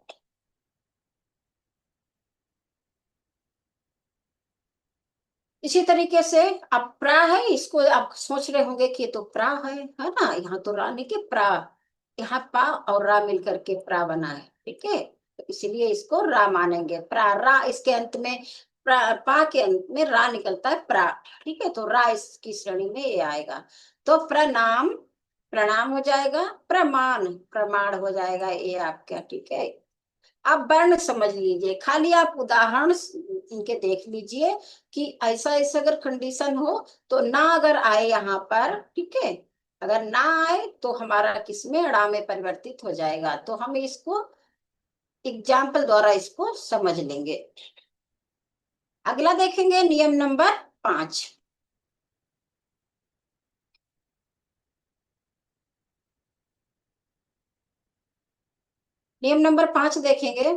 इसी तरीके से अब प्रा है, इसको आप सोच रहे होंगे कि ये तो प्रा है ना, यहाँ तो रा नहीं के प्रा, यहाँ पा और रा मिलकर के प्रा बना है, ठीक है, तो इसीलिए इसको रा मानेंगे। प्रा रा इसके अंत में, पा के अंत में रा निकलता है प्रा, ठीक है, तो रा इसकी श्रेणी में ये आएगा। तो प्रणाम, प्रणाम हो जाएगा, प्रमाण, प्रमाण हो जाएगा ये आपका, ठीक है। आप वर्ण समझ लीजिए, खाली आप उदाहरण इनके देख लीजिए कि ऐसा ऐसा अगर कंडीशन हो तो ना अगर आए यहाँ पर, ठीक है, अगर ना आए तो हमारा किसमें अड़ा में परिवर्तित हो जाएगा। तो हम इसको एग्जाम्पल द्वारा इसको समझ लेंगे। अगला देखेंगे नियम नंबर 5। नियम नंबर 5 देखेंगे,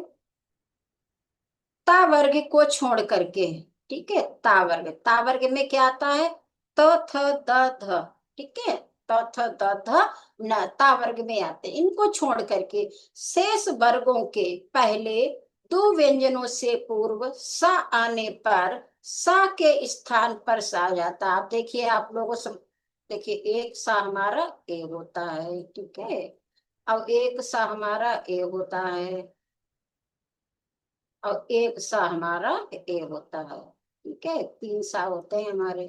ता वर्ग को छोड़ करके, ठीक है, ता वर्ग में क्या आता है, त थ द ध, ठीक है, त थ द ध न, ता वर्ग में आते हैं। इनको छोड़ करके शेष वर्गों के पहले दो व्यंजनों से पूर्व सा आने पर सा के स्थान पर सा आ जाता है। आप देखिए, आप लोगों से देखिए, एक सा हमारा ए होता है, ठीक है, अब एक सा हमारा ए होता है, और एक सा हमारा ए होता है, ठीक है, तीन सा होते हैं हमारे।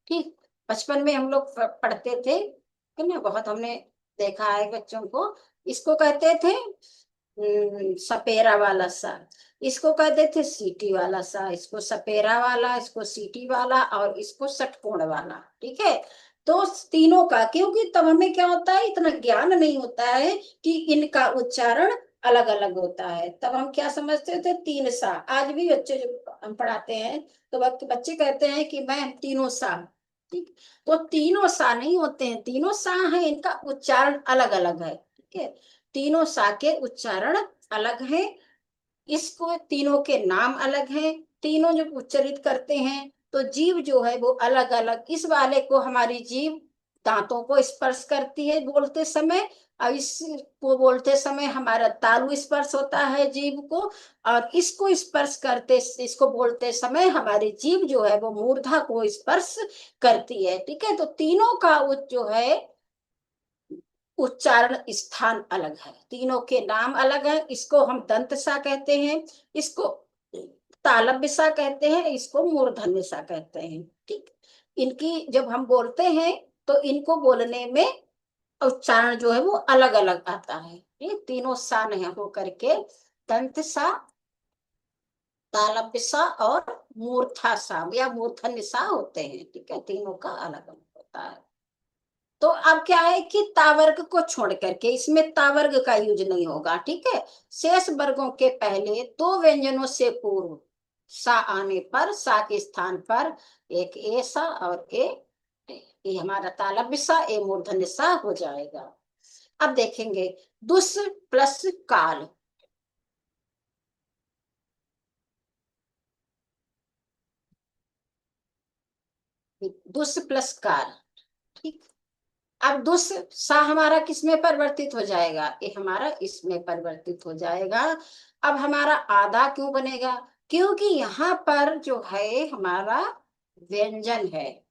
ठीक, बचपन में हम लोग पढ़ते थे, है ना, बहुत हमने देखा है बच्चों को। इसको कहते थे सपेरा वाला सा, इसको कहते थे सीटी वाला सा, इसको सपेरा वाला, इसको सीटी वाला, और इसको षटकोण वाला, ठीक है। तो तीनों का, क्योंकि तब हमें क्या होता है, इतना ज्ञान नहीं होता है कि इनका उच्चारण अलग अलग होता है। तब हम क्या समझते थे, तीन सा। आज भी बच्चे जो हम पढ़ाते हैं तो बच्चे कहते हैं कि मैं तीनों सा, ठीक, तो तीनों सा नहीं होते हैं, तीनों सा है, इनका उच्चारण अलग अलग है, ठीक है, तीनों सा के उच्चारण अलग है, इसको तीनों के नाम अलग हैं, तीनों जो उच्चरित करते हैं तो जीव जो है वो अलग अलग। इस वाले को हमारी जीव दांतों को स्पर्श करती है बोलते समय, और इसको बोलते समय हमारा तालु स्पर्श होता है जीव को, और इसको स्पर्श करते, इसको बोलते समय हमारी जीव जो है वो मूर्धा को स्पर्श करती है, ठीक है। तो तीनों का जो है उच्चारण स्थान अलग है, तीनों के नाम अलग है। इसको हम दंत सा कहते हैं, इसको तालव्य सा कहते हैं, इसको मूर्धन्य सा कहते हैं, ठीक। इनकी जब हम बोलते हैं तो इनको बोलने में उच्चारण जो है वो अलग अलग आता है, ये तीनों सा नहीं हो करके दंत सा, तालव्य सा और मूर्धा सा या मूर्धन्य सा होते हैं, ठीक है, तीनों का अलग अलग होता है। तो अब क्या है कि तावर्ग को छोड़ करके इसमें तावर्ग का यूज नहीं होगा, ठीक है। शेष वर्गों के पहले दो व्यंजनों से पूर्व सा आने पर सा के स्थान पर एक ए सा और ए हमारा तालव्य सा, ए मूर्धन्य सा हो जाएगा। अब देखेंगे दुस प्लस काल, दुस प्लस काल, ठीक। अब दुस सा हमारा किस में परिवर्तित हो जाएगा, ये हमारा इसमें परिवर्तित हो जाएगा। अब हमारा आधा क्यों बनेगा, क्योंकि यहाँ पर जो है हमारा व्यंजन है,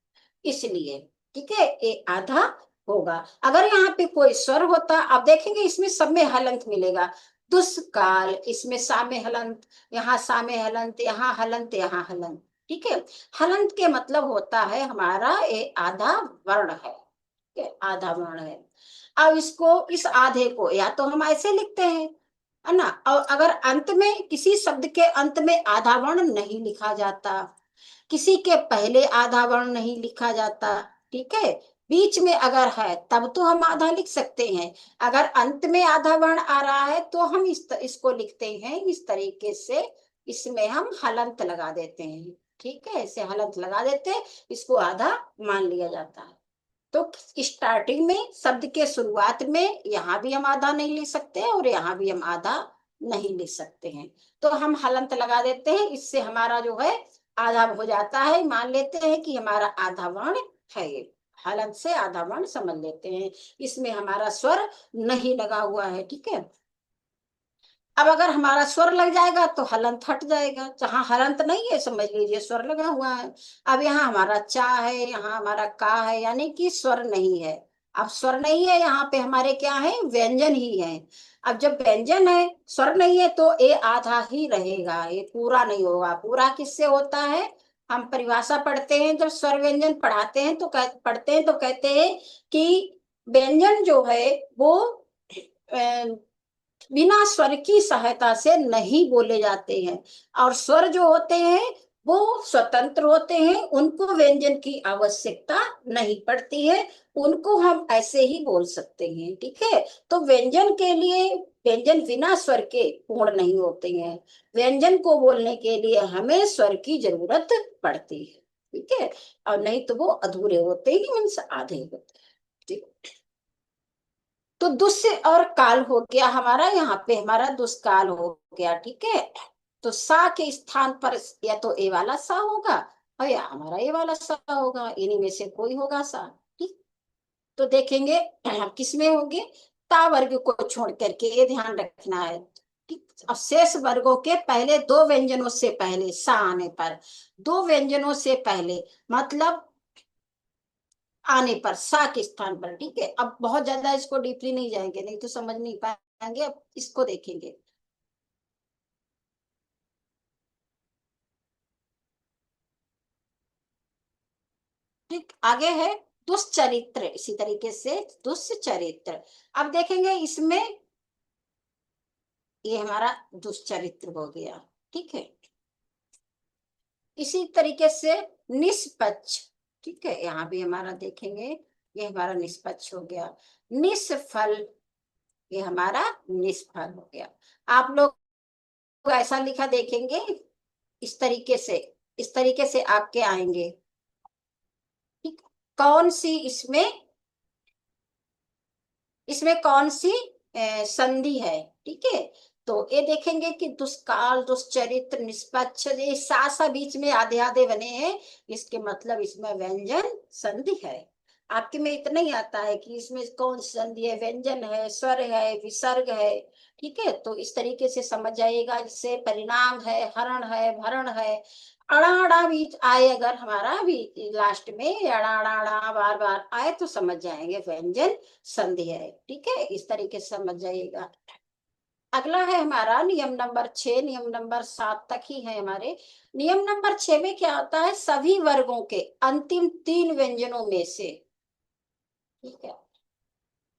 इसलिए, ठीक है, ये आधा होगा। अगर यहाँ पे कोई स्वर होता, आप देखेंगे इसमें सब में हलंत मिलेगा, दुष्काल, इसमें सा में हलंत, यहाँ सा में हलंत, यहाँ हलंत, यहाँ हलंत, ठीक है। हलंत के मतलब होता है हमारा ये आधा वर्ण है, ठीक है, आधा वर्ण है। अब इसको, इस आधे को या तो हम ऐसे लिखते हैं, है ना, और अगर अंत में किसी शब्द के अंत में आधा वर्ण नहीं लिखा जाता, किसी के पहले आधा वर्ण नहीं लिखा जाता, ठीक है, बीच में अगर है तब तो हम आधा लिख सकते हैं। अगर अंत में आधा वर्ण आ रहा है तो हम इसको लिखते हैं इस तरीके से, इसमें हम हलंत लगा देते हैं, ठीक है, ऐसे हलंत लगा देते हैं, इसको आधा मान लिया जाता है। तो स्टार्टिंग में शब्द के शुरुआत में यहाँ भी हम आधा नहीं लिख सकते और यहाँ भी हम आधा नहीं लिख सकते हैं, तो हम हलंत लगा देते हैं, इससे हमारा जो है आधा हो जाता है, मान लेते हैं कि हमारा आधा वर्ण है, हलंत से आधा वर्ण समझ लेते हैं, इसमें हमारा स्वर नहीं लगा हुआ है, ठीक है। अब अगर हमारा स्वर लग जाएगा तो हलंत हट जाएगा, जहां हलंत नहीं है समझ लीजिए स्वर लगा हुआ है। अब यहाँ हमारा चा है, यहाँ हमारा का है, यानी कि स्वर नहीं है। अब स्वर नहीं है, यहाँ पे हमारे क्या है, व्यंजन ही है। अब जब व्यंजन है, स्वर नहीं है, तो ये आधा ही रहेगा, ये पूरा नहीं होगा। पूरा किससे होता है, हम परिभाषा पढ़ते हैं जब स्वर व्यंजन पढ़ाते हैं तो पढ़ते हैं तो कहते हैं कि व्यंजन जो है वो बिना स्वर की सहायता से नहीं बोले जाते हैं। और स्वर जो होते हैं वो स्वतंत्र होते हैं, उनको व्यंजन की आवश्यकता नहीं पड़ती है, उनको हम ऐसे ही बोल सकते हैं। ठीक है, तो व्यंजन के लिए, व्यंजन बिना स्वर के पूर्ण नहीं होते हैं। व्यंजन को बोलने के लिए हमें स्वर की जरूरत पड़ती है। ठीक है, और नहीं तो वो अधूरे होते ही, मीन्स आधे होते हैं। ठीक, तो दुष्य और काल हो गया हमारा, यहाँ पे हमारा दुष्काल हो गया। ठीक है, तो सा के स्थान पर या तो ए वाला सा होगा और या हमारा ए वाला सा होगा, इन्हीं में से कोई होगा सा। ठीक, तो देखेंगे किस में होंगे, ता वर्ग को छोड़ करके, ये ध्यान रखना है। ठीक, अब शेष वर्गों के पहले दो व्यंजनों से पहले सा आने पर, दो व्यंजनों से पहले मतलब आने पर सा के स्थान पर। ठीक है, अब बहुत ज्यादा इसको डीपली नहीं जाएंगे, नहीं तो समझ नहीं पाएंगे, अब इसको देखेंगे। ठीक, आगे है दुष्चरित्र, इसी तरीके से दुष्चरित्र। अब देखेंगे इसमें, ये हमारा दुष्चरित्र हो गया। ठीक है, इसी तरीके से निष्पक्ष। ठीक है, यहाँ भी हमारा देखेंगे, ये हमारा निष्पक्ष हो गया। निष्फल, ये हमारा निष्फल हो गया। आप लोग ऐसा लिखा देखेंगे, इस तरीके से, इस तरीके से आपके आएंगे। ठीक, कौन सी इसमें, इसमें कौन सी संधि है। ठीक है, तो ये देखेंगे कि दुष्काल, दुष्चरित्र, निष्पक्ष, ये सा सा बीच में आधे आधे बने हैं, इसके मतलब इसमें व्यंजन संधि है। आपके में इतना ही आता है कि इसमें कौन सी संधि है, व्यंजन है, स्वर है, विसर्ग है। ठीक है, तो इस तरीके से समझ जाइएगा, जैसे परिणाम है, हरण है, भरण है। अड़ा अड़ा बीच आए अगर हमारा भी लास्ट में, अड़ा अड़ा अड़ा बार बार आए तो समझ जाएंगे व्यंजन संधि है। ठीक है, इस तरीके से समझ जाइएगा। अगला है हमारा नियम नंबर 6, नियम नंबर 7 तक ही है हमारे। नियम नंबर 6 में क्या होता है, सभी वर्गों के अंतिम तीन व्यंजनों में से, ठीक है,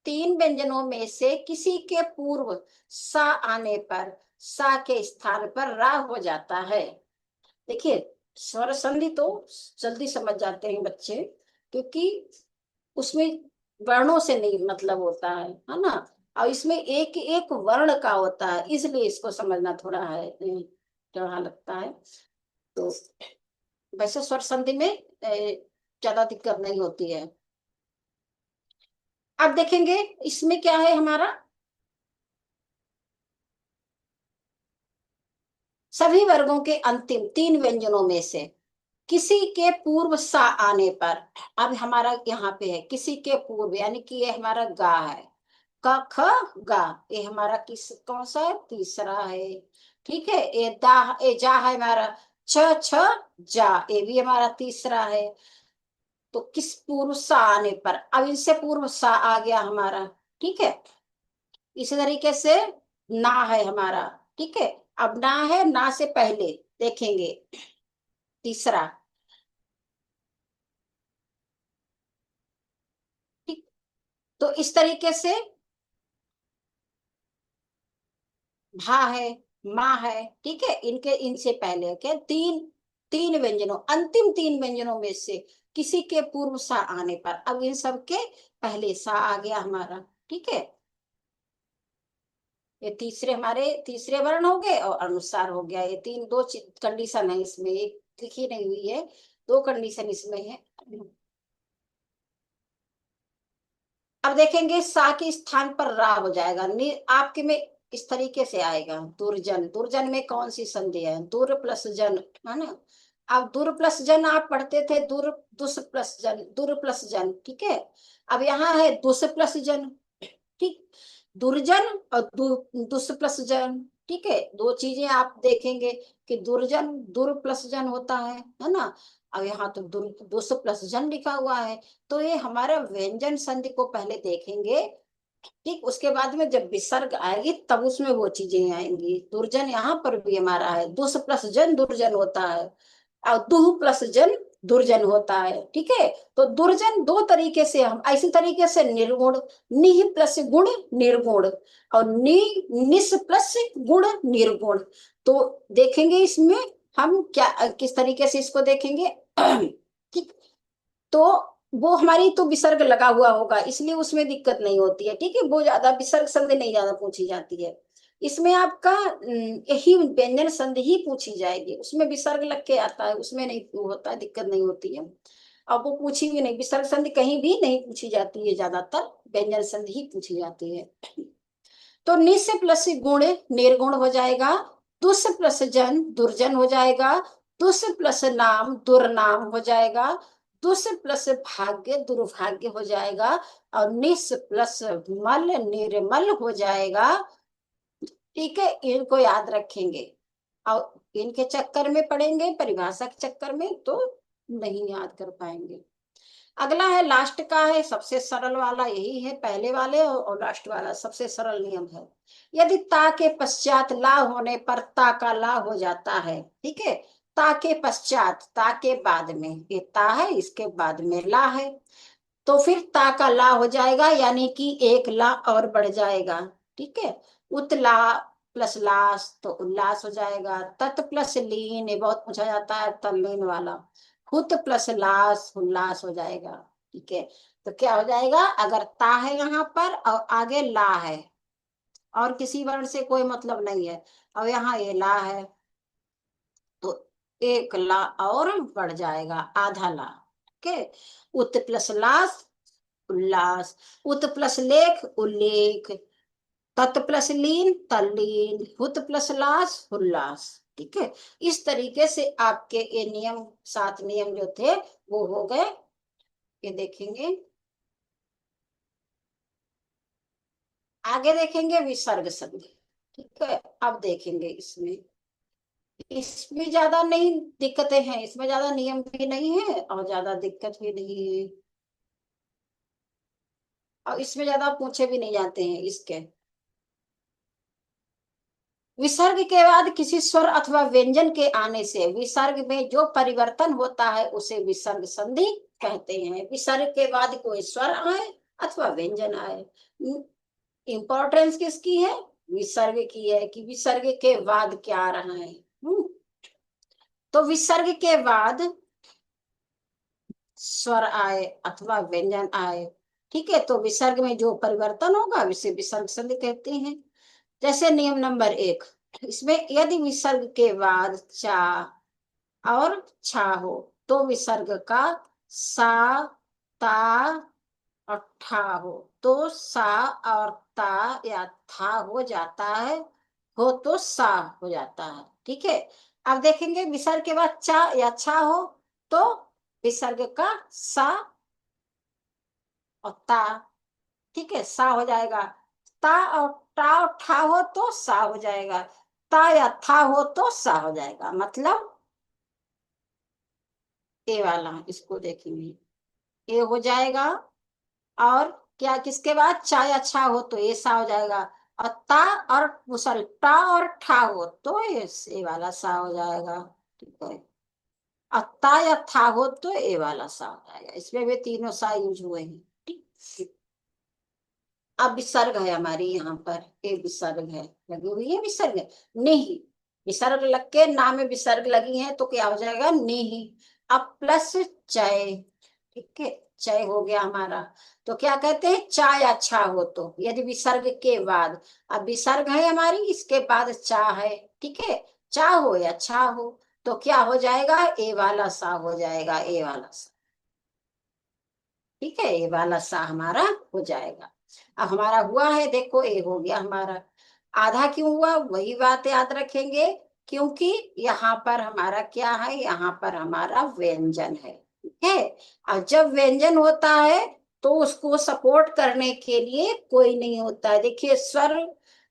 तीन व्यंजनों में से किसी के पूर्व सा आने पर सा के स्थान पर रा हो जाता है। देखिए, स्वर संधि तो जल्दी समझ जाते हैं बच्चे, क्योंकि उसमें वर्णों से नहीं मतलब होता है ना, और इसमें एक एक वर्ण का होता है, इसलिए इसको समझना थोड़ा है टेढ़ा लगता है। तो वैसे स्वर संधि में ज्यादा दिक्कत नहीं होती है। अब देखेंगे इसमें क्या है हमारा, सभी वर्गों के अंतिम तीन व्यंजनों में से किसी के पूर्व सा आने पर, अब हमारा यहाँ पे है किसी के पूर्व, यानी कि ये हमारा गा है, क ख गा, ये हमारा किस कौन सा है, तीसरा है। ठीक है, ये दा, ये जा है हमारा, छ छ जा, ये भी हमारा तीसरा है। तो किस पूर्व सा आने पर, अब इनसे पूर्व सा आ गया हमारा। ठीक है, इसी तरीके से ना है हमारा। ठीक है, अब ना है, ना से पहले देखेंगे तीसरा। ठीक, तो इस तरीके से भा है, माँ है। ठीक है, इनके इनसे पहले क्या, तीन, तीन व्यंजनों, अंतिम तीन व्यंजनों में से किसी के पूर्व सा आने पर, अब इन सब के पहले सा आ गया हमारा। ठीक है, ये तीसरे हमारे तीसरे वर्ण हो गए और अनुसार हो गया, ये तीन, दो कंडीशन है इसमें, एक लिखी नहीं हुई है, दो कंडीशन इसमें है। अब देखेंगे सा के स्थान पर रा हो जाएगा, आपके में इस तरीके से आएगा, दुर्जन, दुर्जन में कौन सी संधि है, दुर प्लस जन, है ना। अब दुर प्लस जन आप पढ़ते थे, दुर, दुस प्लस जन, दुर प्लस जन। ठीक है, अब यहाँ है दुस प्लस जन। ठीक, दुर्जन और दुस प्लस जन। ठीक है, दो चीजें आप देखेंगे कि दुर्जन दुर प्लस जन होता है ना। अब यहाँ तो दुर दुस प्लस जन लिखा हुआ है, तो ये हमारा व्यंजन संधि को पहले देखेंगे। ठीक, उसके बाद में जब विसर्ग आएगी तब उसमें वो चीजें आएंगी। दुर्जन यहाँ पर भी हमारा है, दुस प्लस जन दुर्जन होता है, और दुह प्लस जन दुर्जन होता है, ठीक है। तो दुर्जन दो तरीके से, हम इसी तरीके से निर्गुण, निह प्लस गुण निर्गुण, और निस प्लस गुण निर्गुण। तो देखेंगे इसमें हम क्या, किस तरीके से इसको देखेंगे। ठीक। तो वो हमारी तो विसर्ग लगा हुआ होगा, इसलिए उसमें दिक्कत नहीं होती है, ठीक है। वो ज्यादा विसर्ग संधि नहीं ज्यादा पूछी जाती है। इसमें आपका यही व्यंजन संधि ही पूछी जाएगी, उसमें विसर्ग लग के आता है, उसमें नहीं होता है, दिक्कत नहीं होती है। अब वो पूछी भी नहीं, विसर्ग संधि कहीं भी नहीं पूछी जाती है, ज्यादातर व्यंजन संधि ही पूछी जाती है। तो निस प्लस गुण निर्गुण हो जाएगा, दुस प्लस जन दुर्जन हो जाएगा, दुस प्लस नाम दुर्नाम हो जाएगा, दुस प्लस भाग्य दुर्भाग्य हो जाएगा, और निस प्लस मल निर्मल हो जाएगा। ठीक है, इनको याद रखेंगे, और इनके चक्कर में पड़ेंगे, परिभाषा के चक्कर में तो नहीं याद कर पाएंगे। अगला है लास्ट का, है सबसे सरल वाला यही है, पहले वाले और लास्ट वाला सबसे सरल नियम है। यदि ता के पश्चात ला होने पर ता का ला हो जाता है, ठीक है। ता के पश्चात, ता के बाद में, ये ता है, इसके बाद में ला है, तो फिर ता का ला हो जाएगा, यानी कि एक ला और बढ़ जाएगा, ठीक है। उतला प्लस लास तो उल्लास हो जाएगा, तत् प्लस लीन, ये बहुत पूछा जाता है तल्लीन वाला, हुत प्लस लास उल्लास हो जाएगा, ठीक है। तो क्या हो जाएगा, अगर ता है यहाँ पर और आगे ला है, और किसी वर्ण से कोई मतलब नहीं है, और यहाँ ये ला है, तो एक ला और बढ़ जाएगा, आधा ला, ठीक है। उत प्लस लास उल्लास, उत प्लस लेख उल्लेख, तत् प्लस लीन तल्लीन, हुत प्लस लास उल्लास, ठीक है। इस तरीके से आपके ये नियम, 7 नियम जो थे वो हो गए। ये देखेंगे, आगे देखेंगे विसर्ग संधि, ठीक है। अब देखेंगे इसमें, इसमें ज्यादा नहीं दिक्कतें हैं, इसमें ज्यादा नियम भी नहीं है और ज्यादा दिक्कत भी नहीं है, और इसमें ज्यादा पूछे भी नहीं जाते हैं इसके। विसर्ग के बाद किसी स्वर अथवा व्यंजन के आने से विसर्ग में जो परिवर्तन होता है उसे विसर्ग संधि कहते हैं। विसर्ग के बाद कोई स्वर आए अथवा व्यंजन आए, इंपॉर्टेंस किसकी है, विसर्ग की है, कि विसर्ग के बाद क्या आ रहा है। तो विसर्ग के बाद स्वर आए अथवा व्यंजन आए, ठीक है, तो विसर्ग में जो परिवर्तन होगा उसे विसर्ग संधि कहते हैं। जैसे नियम नंबर 1, इसमें यदि विसर्ग के बाद चा और छा हो तो विसर्ग का सा ता और ठा हो, तो सा और ता या था हो जाता है, हो तो सा हो जाता है, ठीक है। अब देखेंगे विसर्ग के बाद चा या छा हो तो विसर्ग का सा और ता, ठीक है, सा हो जाएगा। ता और टा और ठा हो तो सा हो जाएगा, ता या था हो तो सा हो जाएगा, मतलब ए वाला, इसको देखेंगे, ए हो जाएगा। और क्या, किसके बाद चा या छा हो तो ये सा हो जाएगा, और ता और सॉरी टा और ठा हो तो ये वाला सा हो जाएगा, ठीक है। और ता या था हो तो ये वाला सा हो जाएगा, इसमें भी तीनों सा यूज हुए हैं, ठीक। अब विसर्ग है हमारी यहाँ पर, ये विसर्ग है, लगी हुई है विसर्ग, नहीं, विसर्ग लग के नाम में विसर्ग लगी है तो क्या हो जाएगा, नहीं। अब प्लस चय, ठीक है, चय हो गया हमारा। तो क्या कहते हैं, चा या छा हो तो, यदि विसर्ग के बाद, अब विसर्ग है हमारी, इसके बाद चा है, ठीक है, चा हो या छा हो तो क्या हो जाएगा, ए वाला सा हो जाएगा, ए वाला सा, ठीक है, ए वाला सा हमारा हो जाएगा। अब हमारा हुआ है, देखो ए हो गया हमारा, आधा क्यों हुआ, वही बात याद रखेंगे, क्योंकि यहाँ पर हमारा क्या है, यहाँ पर हमारा व्यंजन है, ठीक है। अब जब व्यंजन होता है तो उसको सपोर्ट करने के लिए कोई नहीं होता है, देखिए स्वर,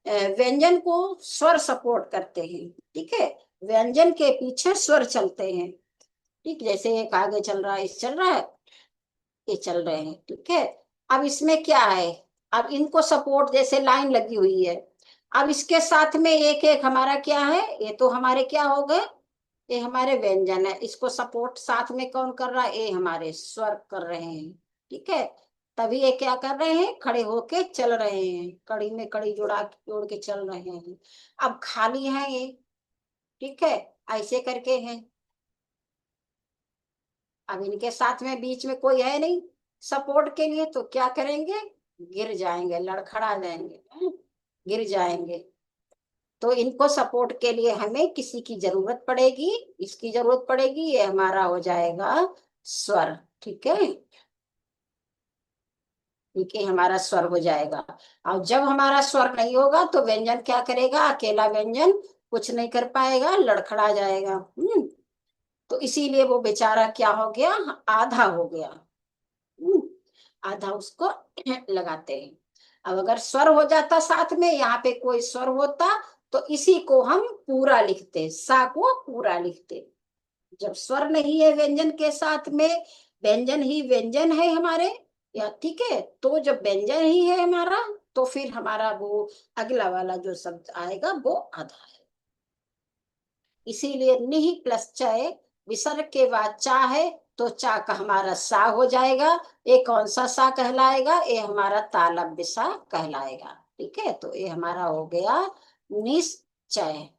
व्यंजन को स्वर सपोर्ट करते हैं, ठीक है, व्यंजन के पीछे स्वर चलते हैं, ठीक, जैसे एक आगे चल रहा है, इस चल रहा है, ये चल रहे हैं, ठीक है। अब इसमें क्या है, अब इनको सपोर्ट, जैसे लाइन लगी हुई है, अब इसके साथ में एक एक हमारा क्या है, ये तो हमारे क्या हो गए, ये हमारे व्यंजन है, इसको सपोर्ट साथ में कौन कर रहा है, ये हमारे स्वर कर रहे हैं। ठीक है, तभी ये क्या कर रहे हैं, खड़े होके चल रहे हैं, कड़ी में कड़ी जोड़ के चल रहे हैं। अब खाली है ये, ठीक है, ऐसे करके हैं। अब इनके साथ में बीच में कोई है नहीं सपोर्ट के लिए, तो क्या करेंगे, गिर जाएंगे, लड़खड़ा जाएंगे, गिर जाएंगे। तो इनको सपोर्ट के लिए हमें किसी की जरूरत पड़ेगी, इसकी जरूरत पड़ेगी, ये हमारा हो जाएगा स्वर। ठीक है, ठीक है, हमारा स्वर हो जाएगा। और जब हमारा स्वर नहीं होगा तो व्यंजन क्या करेगा, अकेला व्यंजन कुछ नहीं कर पाएगा, लड़खड़ा जाएगा। तो इसीलिए वो बेचारा क्या हो गया, आधा हो गया। आधा उसको लगाते हैं। अब अगर स्वर हो जाता साथ में, यहाँ पे कोई स्वर होता, तो इसी को हम पूरा लिखते, सा को पूरा लिखते। जब स्वर नहीं है व्यंजन के साथ में, व्यंजन ही व्यंजन है हमारे, या ठीक है, तो जब व्यंजन ही है हमारा, तो फिर हमारा वो अगला वाला जो शब्द आएगा वो आधा है। इसीलिए निहि प्लस चय, विसर्ग के बाद चा है, तो चा का हमारा सा हो जाएगा। ये कौन सा सा कहलाएगा, ये हमारा तालव्य सा कहलाएगा। ठीक है, तो ये हमारा हो गया निश्चय।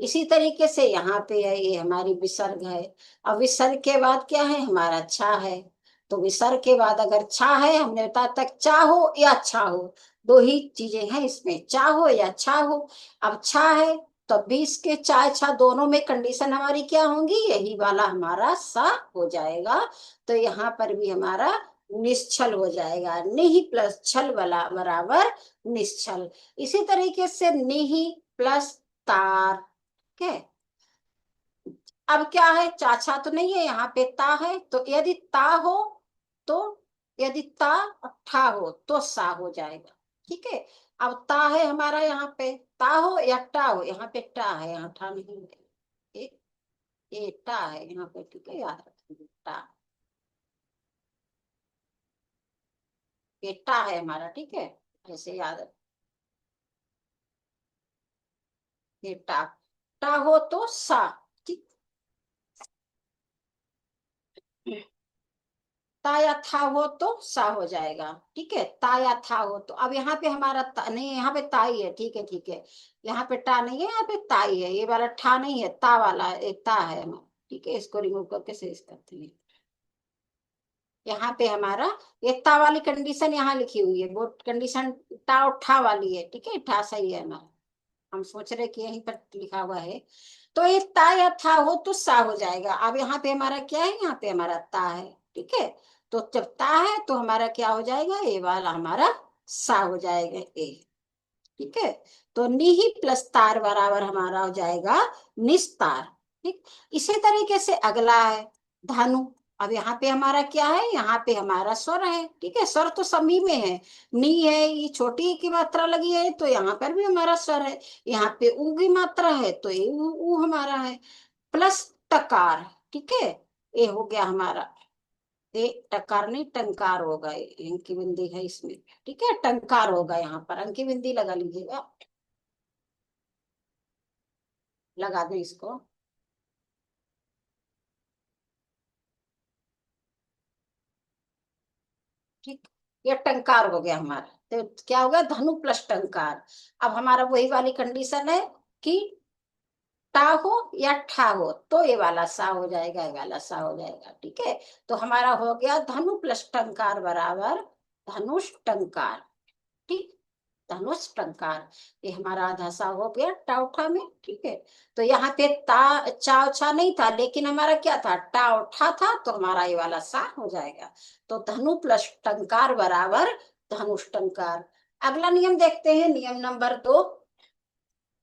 इसी तरीके से यहाँ पे है, ये हमारी विसर्ग है। अब विसर्ग के बाद क्या है, हमारा छा है। तो विसर्ग के बाद अगर छा है, हमने बताया तक चा हो या छा हो, दो ही चीजें हैं इसमें, चा हो या छा हो। अब छा है, तो 20 के चार छा दोनों में कंडीशन हमारी क्या होंगी, यही वाला हमारा सा हो जाएगा। तो यहाँ पर भी हमारा निश्चल हो जाएगा, निहि प्लस छल वाला बराबर निश्चल। इसी तरीके से निहि प्लस तार। ठीक है, अब क्या है, चाचा तो नहीं है, यहाँ पे ता है, तो यदि ता हो तो, यदि ता और ठा हो तो सा हो जाएगा। ठीक है, अब ता है हमारा यहाँ पे, ता हो या टा हो, यहाँ पे टा है, यहाँ ठा नहीं है। ये ये टा है यहाँ पे, ठीक है, याद रखिए टा, ये टा है हमारा, ठीक है, ऐसे याद रख, ये टा, टा हो तो सा। ठीक, ता या था हो तो सा हो जाएगा। ठीक है, ता या था हो तो, अब यहाँ पे हमारा ता नहीं है, यहाँ पे ता ही है। ठीक है, ठीक है, यहाँ पे टा नहीं है, यहाँ पे ता ही है, ये वाला ठा नहीं है, ता वाला एक ता है हमारा। ठीक है, इसको रिमूव करके सही करते हैं। यहाँ पे हमारा ये ता वाली कंडीशन यहाँ लिखी हुई है, वो कंडीशन ता और ठा वाली है। ठीक है, ठा सही है हमारा, हम सोच रहे कि यहीं पर लिखा हुआ है। तो ये ता या था हो तो सा हो जाएगा। अब यहाँ पे हमारा क्या है, यहाँ पे हमारा ता है। ठीक है, तो जब ता है तो हमारा क्या हो जाएगा, ये वाला हमारा सा हो जाएगा, ए। ठीक है, तो नी ही प्लस तार बराबर हमारा हो जाएगा निस्तार। ठीक, इसी तरीके से अगला है धनु। अब यहाँ पे हमारा क्या है, यहाँ पे हमारा स्वर है। ठीक है, स्वर तो सभी में है, नी है, ये छोटी की मात्रा लगी है, तो यहाँ पर भी हमारा स्वर है। यहाँ पे ऊ की मात्रा है, तो ये ऊ हमारा है, प्लस टकार। ठीक है, ये हो गया हमारा, ये टकार नहीं टंकार होगा, ये अंकी बिंदी है इसमें। ठीक है, टंकार होगा, यहाँ पर अंकी बिंदी लगा लीजिएगा, लगा दें इसको। ठीक, ये टंकार हो गया हमारा। तो क्या होगा, धनु प्लस टंकार। अब हमारा वही वाली कंडीशन है कि टा हो या ठा हो तो ये वाला सा हो जाएगा, ये वाला सा हो जाएगा। ठीक है, तो हमारा हो गया धनु प्लस टंकार बराबर धनुष टंकार। ठीक, धनुष टंकार, ये हमारा आधा सा हो गया टा उठा में। ठीक है, तो यहाँ पे ता चा उछा नहीं था, लेकिन हमारा क्या था, टा उठा था, तो हमारा ये वाला सा हो जाएगा। तो धनु प्लस टंकार बराबर धनुष टंकार। अगला नियम देखते हैं, नियम नंबर 2।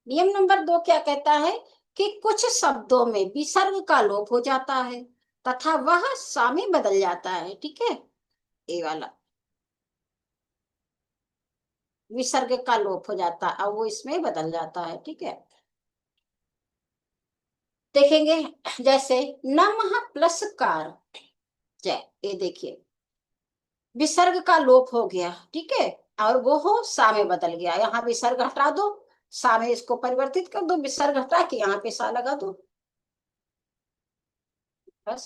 नियम नंबर 2 क्या कहता है कि कुछ शब्दों में विसर्ग का लोप हो जाता है तथा वह सा में बदल जाता है। ठीक है, ये वाला विसर्ग का लोप हो जाता है, अब वो इसमें बदल जाता है। ठीक है, देखेंगे, जैसे नमः प्लस कार जय, ये देखिए विसर्ग का लोप हो गया। ठीक है, और वो हो सा में बदल गया, यहाँ विसर्ग हटा दो, सा में इसको परिवर्तित कर दो, विसर्ग हटा के यहाँ पे सा लगा दो। बस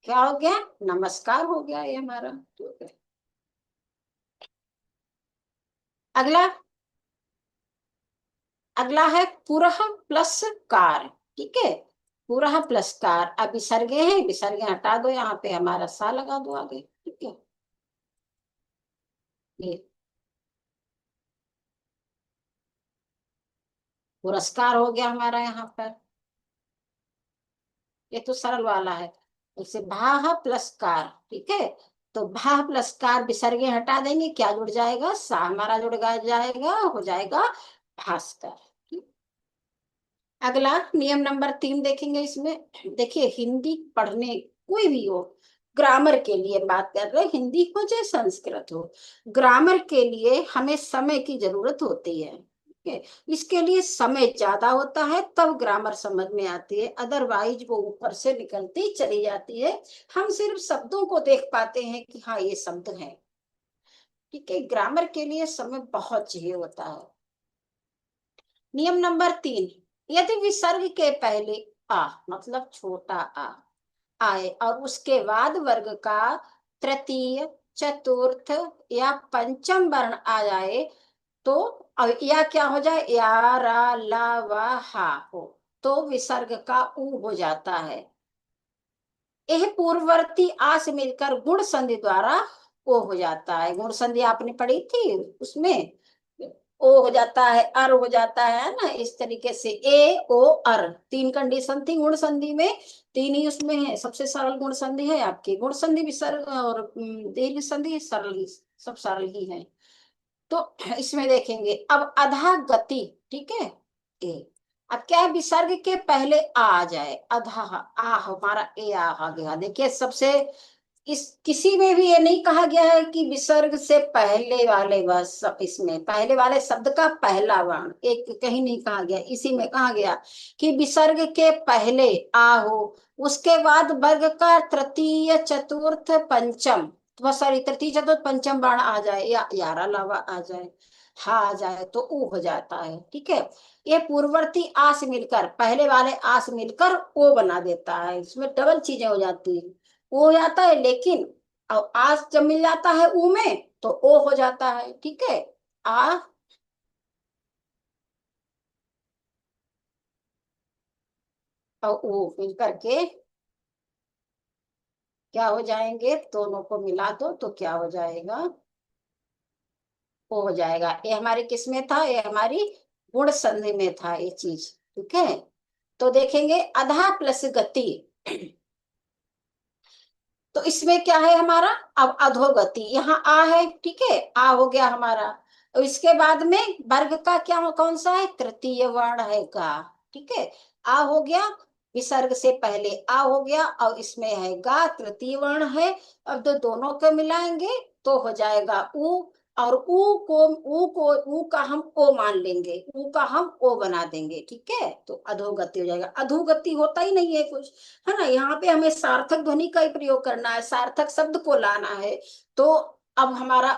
क्या हो गया, नमस्कार हो गया ये हमारा, ठीक है। अगला, अगला है पुरह प्लस कार, ठीक है। पुरह प्लस कार, अब विसर्गे हैं, विसर्गे हटा दो, यहाँ पे हमारा सा लगा दो आगे, ठीक है। ये पुरस्कार हो गया हमारा यहाँ पर, ये तो सरल वाला है। इसे भाह प्लस कार, ठीक है। तो भाह प्लस कार विसर्गे हटा देंगे, क्या जुड़ जाएगा, सा हमारा जाएगा, हो जाएगा भास्कर। अगला नियम नंबर 3 देखेंगे इसमें। देखिए हिंदी पढ़ने, कोई भी हो, ग्रामर के लिए बात कर रहे हैं, हिंदी हो चाहे संस्कृत हो, ग्रामर के लिए हमें समय की जरूरत होती है, ठीक है। इसके लिए समय ज्यादा होता है तब ग्रामर समझ में आती है, अदरवाइज वो ऊपर से निकलती चली जाती है। हम सिर्फ शब्दों को देख पाते हैं कि हाँ ये शब्द है, ठीक है। ग्रामर के लिए समय बहुत चाहिए होता है। नियम नंबर 3, यदि विसर्ग के पहले आ, मतलब छोटा आ आए और उसके बाद वर्ग का तृतीय, चतुर्थ या पंचम वर्ण आ जाए, तो अब या क्या हो जाए, या रा ला वा हा हो, तो विसर्ग का ऊ हो जाता है। यह पूर्ववर्ती आ से मिलकर गुण संधि द्वारा ओ हो जाता है। गुण संधि आपने पढ़ी थी उसमें, ओ हो जाता है, अर हो जाता है ना, इस तरीके से ए ओ अर, 3 कंडीशन थी गुण संधि में, 3 ही उसमें है। सबसे सरल गुण संधि है आपकी, गुण संधि भी सरल और दीर्घ संधि सरल ही, सब सरल ही है। तो इसमें देखेंगे अब अधा गति, ठीक है। ए, अब क्या है, विसर्ग के पहले आ जाए, अधा, आ हमारा ए आ गया। देखिए सबसे, इस किसी में भी ये नहीं कहा गया है कि विसर्ग से पहले वाले, बस इसमें पहले वाले शब्द का पहला वर्ण, एक कहीं नहीं कहा गया, इसी में कहा गया कि विसर्ग के पहले आ हो, उसके बाद वर्ग का तृतीय, चतुर्थ, पंचम, तो सॉरी तृतीय चतुर्थ पंचम वर्ण आ जाए, या यारा लावा आ जाए, हा आ जाए, तो ऊ हो जाता है, ठीक है। ये पूर्ववर्ती आ से मिलकर, पहले वाले आ से मिलकर ओ बना देता है, इसमें डबल चीजें हो जाती है, ओ हो जाता है, लेकिन अब आ जब मिल जाता है ऊ में तो ओ हो जाता है, ठीक है। आ और ऊ मिल करके क्या हो जाएंगे, दोनों को मिला दो तो क्या हो जाएगा, ओ हो जाएगा। ये हमारी किस में था, ये हमारी गुण संधि में था ये चीज, ठीक है। तो देखेंगे अधा प्लस गति, तो इसमें क्या है हमारा, अब अधोगति, यहाँ आ है, ठीक है, आ हो गया हमारा। और इसके बाद में वर्ग का क्या, कौन सा है, तृतीय वर्ण है गा, ठीक है। आ हो गया, विसर्ग से पहले आ हो गया, और इसमें है गा, तृतीय वर्ण है। अब तो दोनों को मिलाएंगे तो हो जाएगा ऊ, और ऊ का हम ओ मान लेंगे, ऊ का हम ओ बना देंगे, ठीक है। तो अधोगति हो जाएगा, अधोगति होता ही नहीं है कुछ, है ना। यहाँ पे हमें सार्थक ध्वनि का ही प्रयोग करना है, सार्थक शब्द को लाना है। तो अब हमारा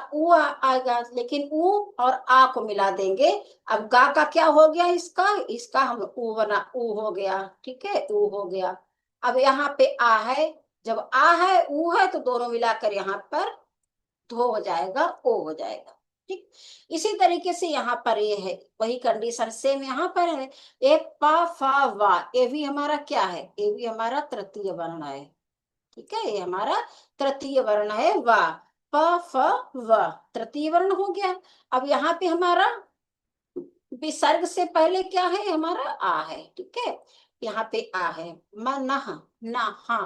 आएगा, लेकिन ऊ और आ को मिला देंगे। अब गा का क्या हो गया, इसका इसका हम ऊ बना, ऊ हो गया, ठीक है, ऊ हो गया। अब यहाँ पे आ है, जब आ है ऊ है तो दोनों मिलाकर यहाँ पर धो हो जाएगा, ओ हो जाएगा, ठीक। इसी तरीके से यहाँ पर ये है, वही कंडीशन सेम यहाँ पर है। एक पा फा वा, ये भी हमारा क्या है, ये भी हमारा तृतीय वर्ण है, ठीक है, ये हमारा तृतीय वर्ण है, वा, प फ व, तृतीय वर्ण हो गया। अब यहाँ पे हमारा विसर्ग से पहले क्या है, हमारा आ है, ठीक है। यहाँ पे आ है, म न न हा,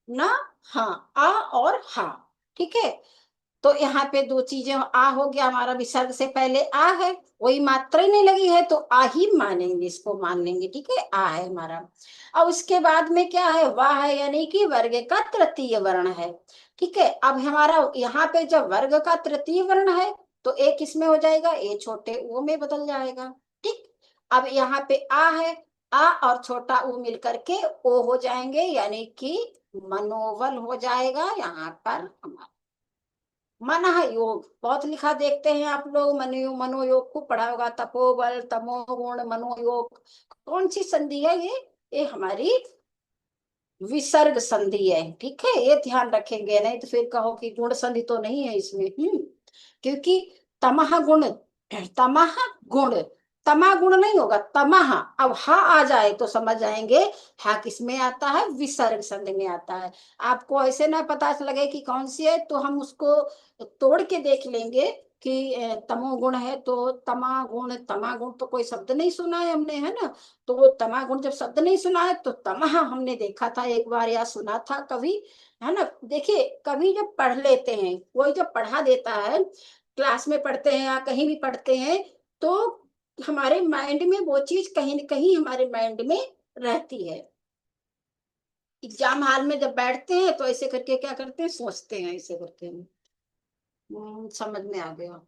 न हा, आ और हा, ठीक है। तो यहाँ पे दो चीजें, आ हो गया हमारा, विसर्ग से पहले आ है, वही मात्रा ही नहीं लगी है तो आ ही मानेंगे, इसको मान लेंगे, ठीक है, आ है हमारा। अब उसके बाद में क्या है, वाह है, यानी कि वर्ग का तृतीय वर्ण है, ठीक है। अब हमारा यहाँ पे जब वर्ग का तृतीय वर्ण है तो एक इसमें हो जाएगा, ए छोटे ऊ में बदल जाएगा, ठीक। अब यहाँ पे आ है, आ और छोटा ऊ मिलकर के ओ हो जाएंगे, यानी कि मनोबल हो जाएगा यहाँ पर हमारा। मन योग बहुत लिखा देखते हैं आप लोग, मनोयोग को पढ़ा होगा, तपोबल, तमोगुण, मनोयोग, कौन सी संधि है ये हमारी विसर्ग संधि है, ठीक है, ये ध्यान रखेंगे, नहीं तो फिर कहो कि गुण संधि तो नहीं है इसमें। क्योंकि तमह गुण, तमह गुण, तमा गुण नहीं होगा, तमह। अब हा आ जाए तो समझ जाएंगे हा किस में आता है, विसर्ग संधि में आता है। आपको ऐसे ना पता लगे कि कौन सी है, तो हम उसको तोड़ के देख लेंगे कि तमोगुण है तो तमागुण, तमागुण तो कोई शब्द नहीं सुना है हमने, है ना। तो वो तमागुण जब शब्द नहीं सुना है तो तमह हमने देखा था एक बार या सुना था कभी, है ना। देखिए कभी जब पढ़ लेते हैं, कोई जब पढ़ा देता है, क्लास में पढ़ते हैं या कहीं भी पढ़ते हैं, तो हमारे माइंड में वो चीज कहीं न कहीं हमारे माइंड में रहती है। एग्जाम हॉल में जब बैठते हैं तो ऐसे करके क्या करते हैं, सोचते हैं ऐसे करके। समझ में आ गया।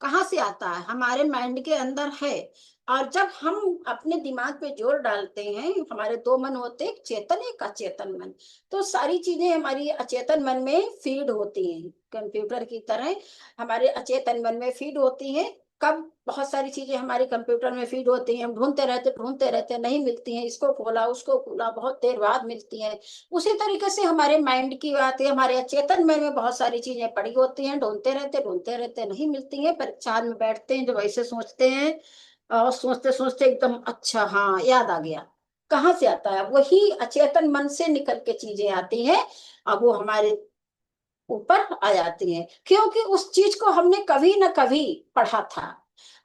कहाँ से आता है, हमारे माइंड के अंदर है। और जब हम अपने दिमाग पे जोर डालते हैं, हमारे दो मन होते हैं, एक चेतन एक अचेतन मन। तो सारी चीजें हमारी अचेतन मन में फीड होती हैं, कंप्यूटर की तरह हमारे अचेतन मन में फीड होती हैं। कब बहुत सारी चीजें हमारे कंप्यूटर में फीड होती हैं, हम ढूंढते रहते नहीं मिलती हैं, इसको खोला उसको खोला, बहुत देर बाद मिलती हैं। उसी तरीके से हमारे माइंड की बात है, हमारे अचेतन मन में बहुत सारी चीजें पड़ी होती हैं, ढूंढते रहते नहीं मिलती हैं, परीक्षा में बैठते हैं जब ऐसे सोचते हैं, और सोचते सोचते एकदम अच्छा हाँ याद आ गया। कहाँ से आता है, वही अचेतन मन से निकल के चीजें आती हैं। अब वो हमारे ऊपर आ जाती हैं, क्योंकि उस चीज को हमने कभी ना कभी पढ़ा था।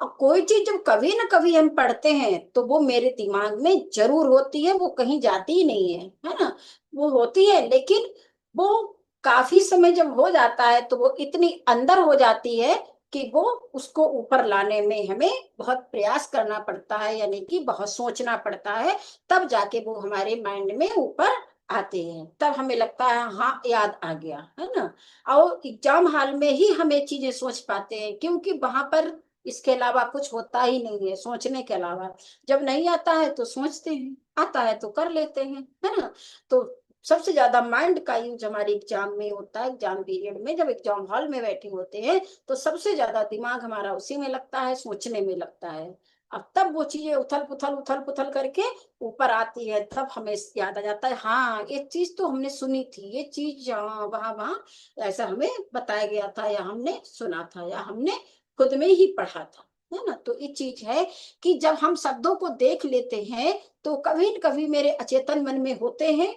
अब कोई चीज जब कभी ना कभी हम पढ़ते हैं तो वो मेरे दिमाग में जरूर होती है, वो कहीं जाती ही नहीं है ना। वो होती है, लेकिन वो काफी समय जब हो जाता है तो वो इतनी अंदर हो जाती है कि वो उसको ऊपर लाने में हमें बहुत प्रयास करना पड़ता है, यानी कि बहुत सोचना पड़ता है। तब जाके वो हमारे माइंड में ऊपर आते हैं, तब हमें लगता है हाँ याद आ गया, है ना। और एग्जाम हॉल में ही हमें चीजें सोच पाते हैं, क्योंकि वहां पर इसके अलावा कुछ होता ही नहीं है सोचने के अलावा। जब नहीं आता है तो सोचते हैं, आता है तो कर लेते हैं, है ना। तो सबसे ज्यादा माइंड का यूज हमारे एग्जाम में होता है, एग्जाम पीरियड में जब एग्जाम हॉल में बैठे होते हैं, तो सबसे ज्यादा दिमाग हमारा उसी में लगता है, सोचने में लगता है। अब तब वो चीजें उथल पुथल करके ऊपर आती है, तब हमें याद आ जाता है हाँ ये चीज तो हमने सुनी थी, ये चीज वहां वहां ऐसा हमें बताया गया था, या हमने सुना था, या हमने खुद में ही पढ़ा था, है ना। तो ये चीज है कि जब हम शब्दों को देख लेते हैं तो कभी न कभी मेरे अचेतन मन में होते हैं,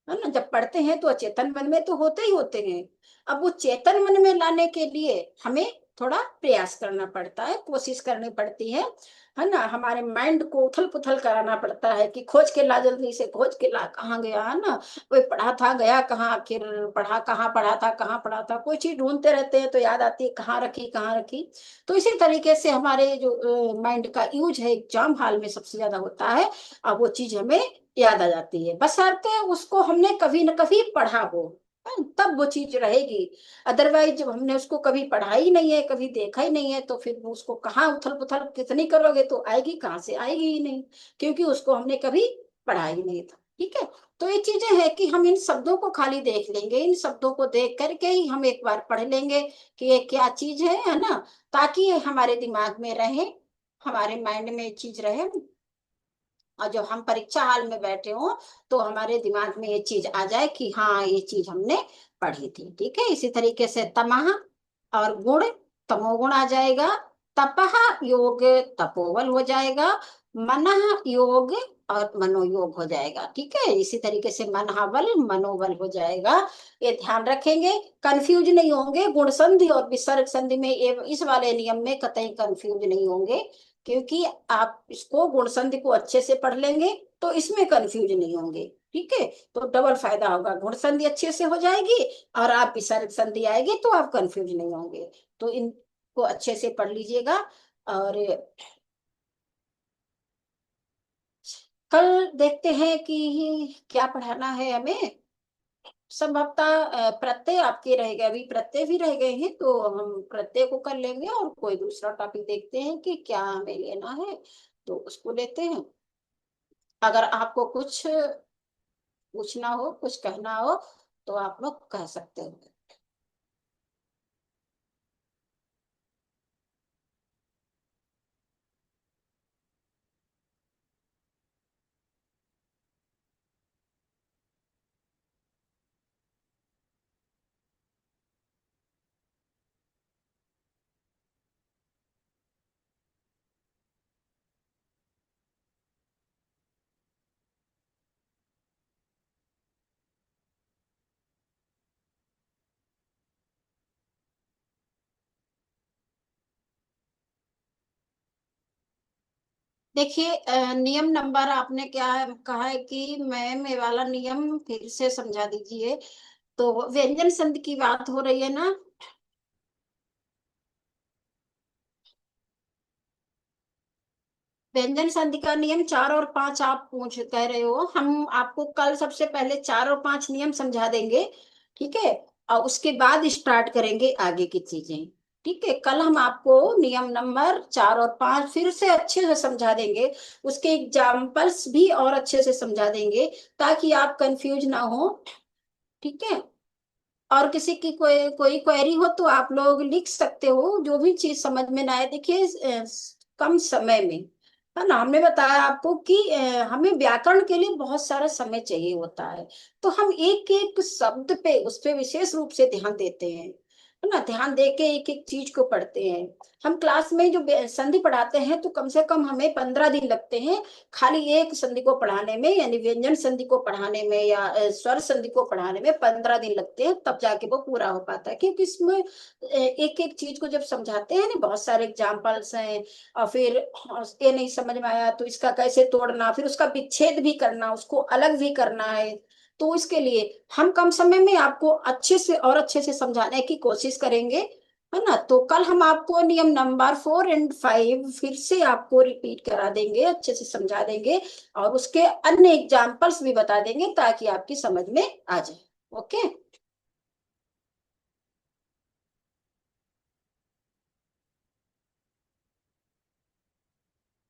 है ना। जब पढ़ते हैं तो अचेतन मन में तो होते ही होते हैं। अब वो चेतन मन में लाने के लिए हमें थोड़ा प्रयास करना पड़ता है, कोशिश करनी पड़ती है ना। हमारे माइंड को उथल पुथल कराना पड़ता है कि खोज के ला, जल्दी से खोज के ला, कहाँ गया, है ना। वो पढ़ा था गया कहाँ, आखिर पढ़ा कहाँ, पढ़ा था कहाँ, पढ़ा था, कोई चीज ढूंढते रहते हैं तो याद आती है कहाँ रखी कहाँ रखी। तो इसी तरीके से हमारे जो माइंड का यूज है एग्जाम हॉल में सबसे ज्यादा होता है। अब वो चीज हमें याद आ जाती है, बशर्ते उसको हमने कभी न कभी पढ़ा हो, तब वो चीज रहेगी। अदरवाइज जब हमने उसको कभी पढ़ा ही नहीं है, कभी देखा ही नहीं है, तो फिर वो उसको कहाँ उथल पुथल कितनी करोगे तो आएगी कहाँ से, आएगी ही नहीं, क्योंकि उसको हमने कभी पढ़ा ही नहीं था, ठीक है। तो ये चीजें हैं कि हम इन शब्दों को खाली देख लेंगे, इन शब्दों को देख करके ही हम एक बार पढ़ लेंगे कि ये क्या चीज है ना, ताकि ये हमारे दिमाग में रहे, हमारे माइंड में ये चीज रहे। और जब हम परीक्षा हॉल में बैठे हों तो हमारे दिमाग में ये चीज आ जाए कि हाँ ये चीज हमने पढ़ी थी, ठीक है। इसी तरीके से तमह और गुण, तमोगुण आ जाएगा। तपह योग, तपोबल हो जाएगा। मनः योग और मनोयोग हो जाएगा, ठीक है। इसी तरीके से मनः बल मनोबल हो जाएगा। ये ध्यान रखेंगे, कंफ्यूज नहीं होंगे, गुण संधि और विसर्ग संधि में ये इस वाले नियम में कतई कंफ्यूज नहीं होंगे, क्योंकि आप इसको गुण संधि को अच्छे से पढ़ लेंगे तो इसमें कंफ्यूज नहीं होंगे, ठीक है। तो डबल फायदा होगा, गुण संधि अच्छे से हो जाएगी और आप विसर्ग संधि आएगी तो आप कंफ्यूज नहीं होंगे। तो इनको अच्छे से पढ़ लीजिएगा। और कल देखते हैं कि क्या पढ़ाना है हमें। संभवतः प्रत्यय आपके रह गए, अभी प्रत्यय भी रह गए हैं तो हम प्रत्यय को कर लेंगे, और कोई दूसरा टॉपिक देखते हैं कि क्या हमें लेना है तो उसको लेते हैं। अगर आपको कुछ पूछना हो, कुछ कहना हो, तो आप लोग कह सकते हो। देखिए नियम नंबर आपने क्या कहा है कि मैम ये वाला नियम फिर से समझा दीजिए। तो व्यंजन संधि की बात हो रही है ना। व्यंजन संधि का नियम 4 और 5 आप पूछ कह रहे हो, हम आपको कल सबसे पहले 4 और 5 नियम समझा देंगे। ठीक है। और उसके बाद स्टार्ट करेंगे आगे की चीजें। ठीक है, कल हम आपको नियम नंबर 4 और 5 फिर से अच्छे से समझा देंगे। उसके एग्जाम्पल्स भी और अच्छे से समझा देंगे, ताकि आप कंफ्यूज ना हो। ठीक है। और किसी की कोई कोई क्वेरी हो तो आप लोग लिख सकते हो, जो भी चीज समझ में ना आए। देखिए कम समय में, है ना, हमने बताया आपको कि हमें व्याकरण के लिए बहुत सारा समय चाहिए होता है। तो हम एक एक शब्द पे, उस पे विशेष रूप से ध्यान देते हैं, है ना, ध्यान दे के एक एक चीज को पढ़ते हैं। हम क्लास में जो संधि पढ़ाते हैं तो कम से कम हमें 15 दिन लगते हैं, खाली एक संधि को पढ़ाने में, यानी व्यंजन संधि को पढ़ाने में या स्वर संधि को पढ़ाने में 15 दिन लगते हैं, तब जाके वो पूरा हो पाता है। क्योंकि इसमें एक एक चीज को जब समझाते हैं ना, बहुत सारे एग्जाम्पल्स हैं। और फिर ये नहीं समझ में आया तो इसका कैसे तोड़ना, फिर उसका विच्छेद भी करना, उसको अलग भी करना है। तो इसके लिए हम कम समय में आपको अच्छे से और अच्छे से समझाने की कोशिश करेंगे, है ना। तो कल हम आपको नियम नंबर 4 और 5 फिर से आपको रिपीट करा देंगे, अच्छे से समझा देंगे। और उसके अन्य एग्जाम्पल्स भी बता देंगे, ताकि आपकी समझ में आ जाए। ओके।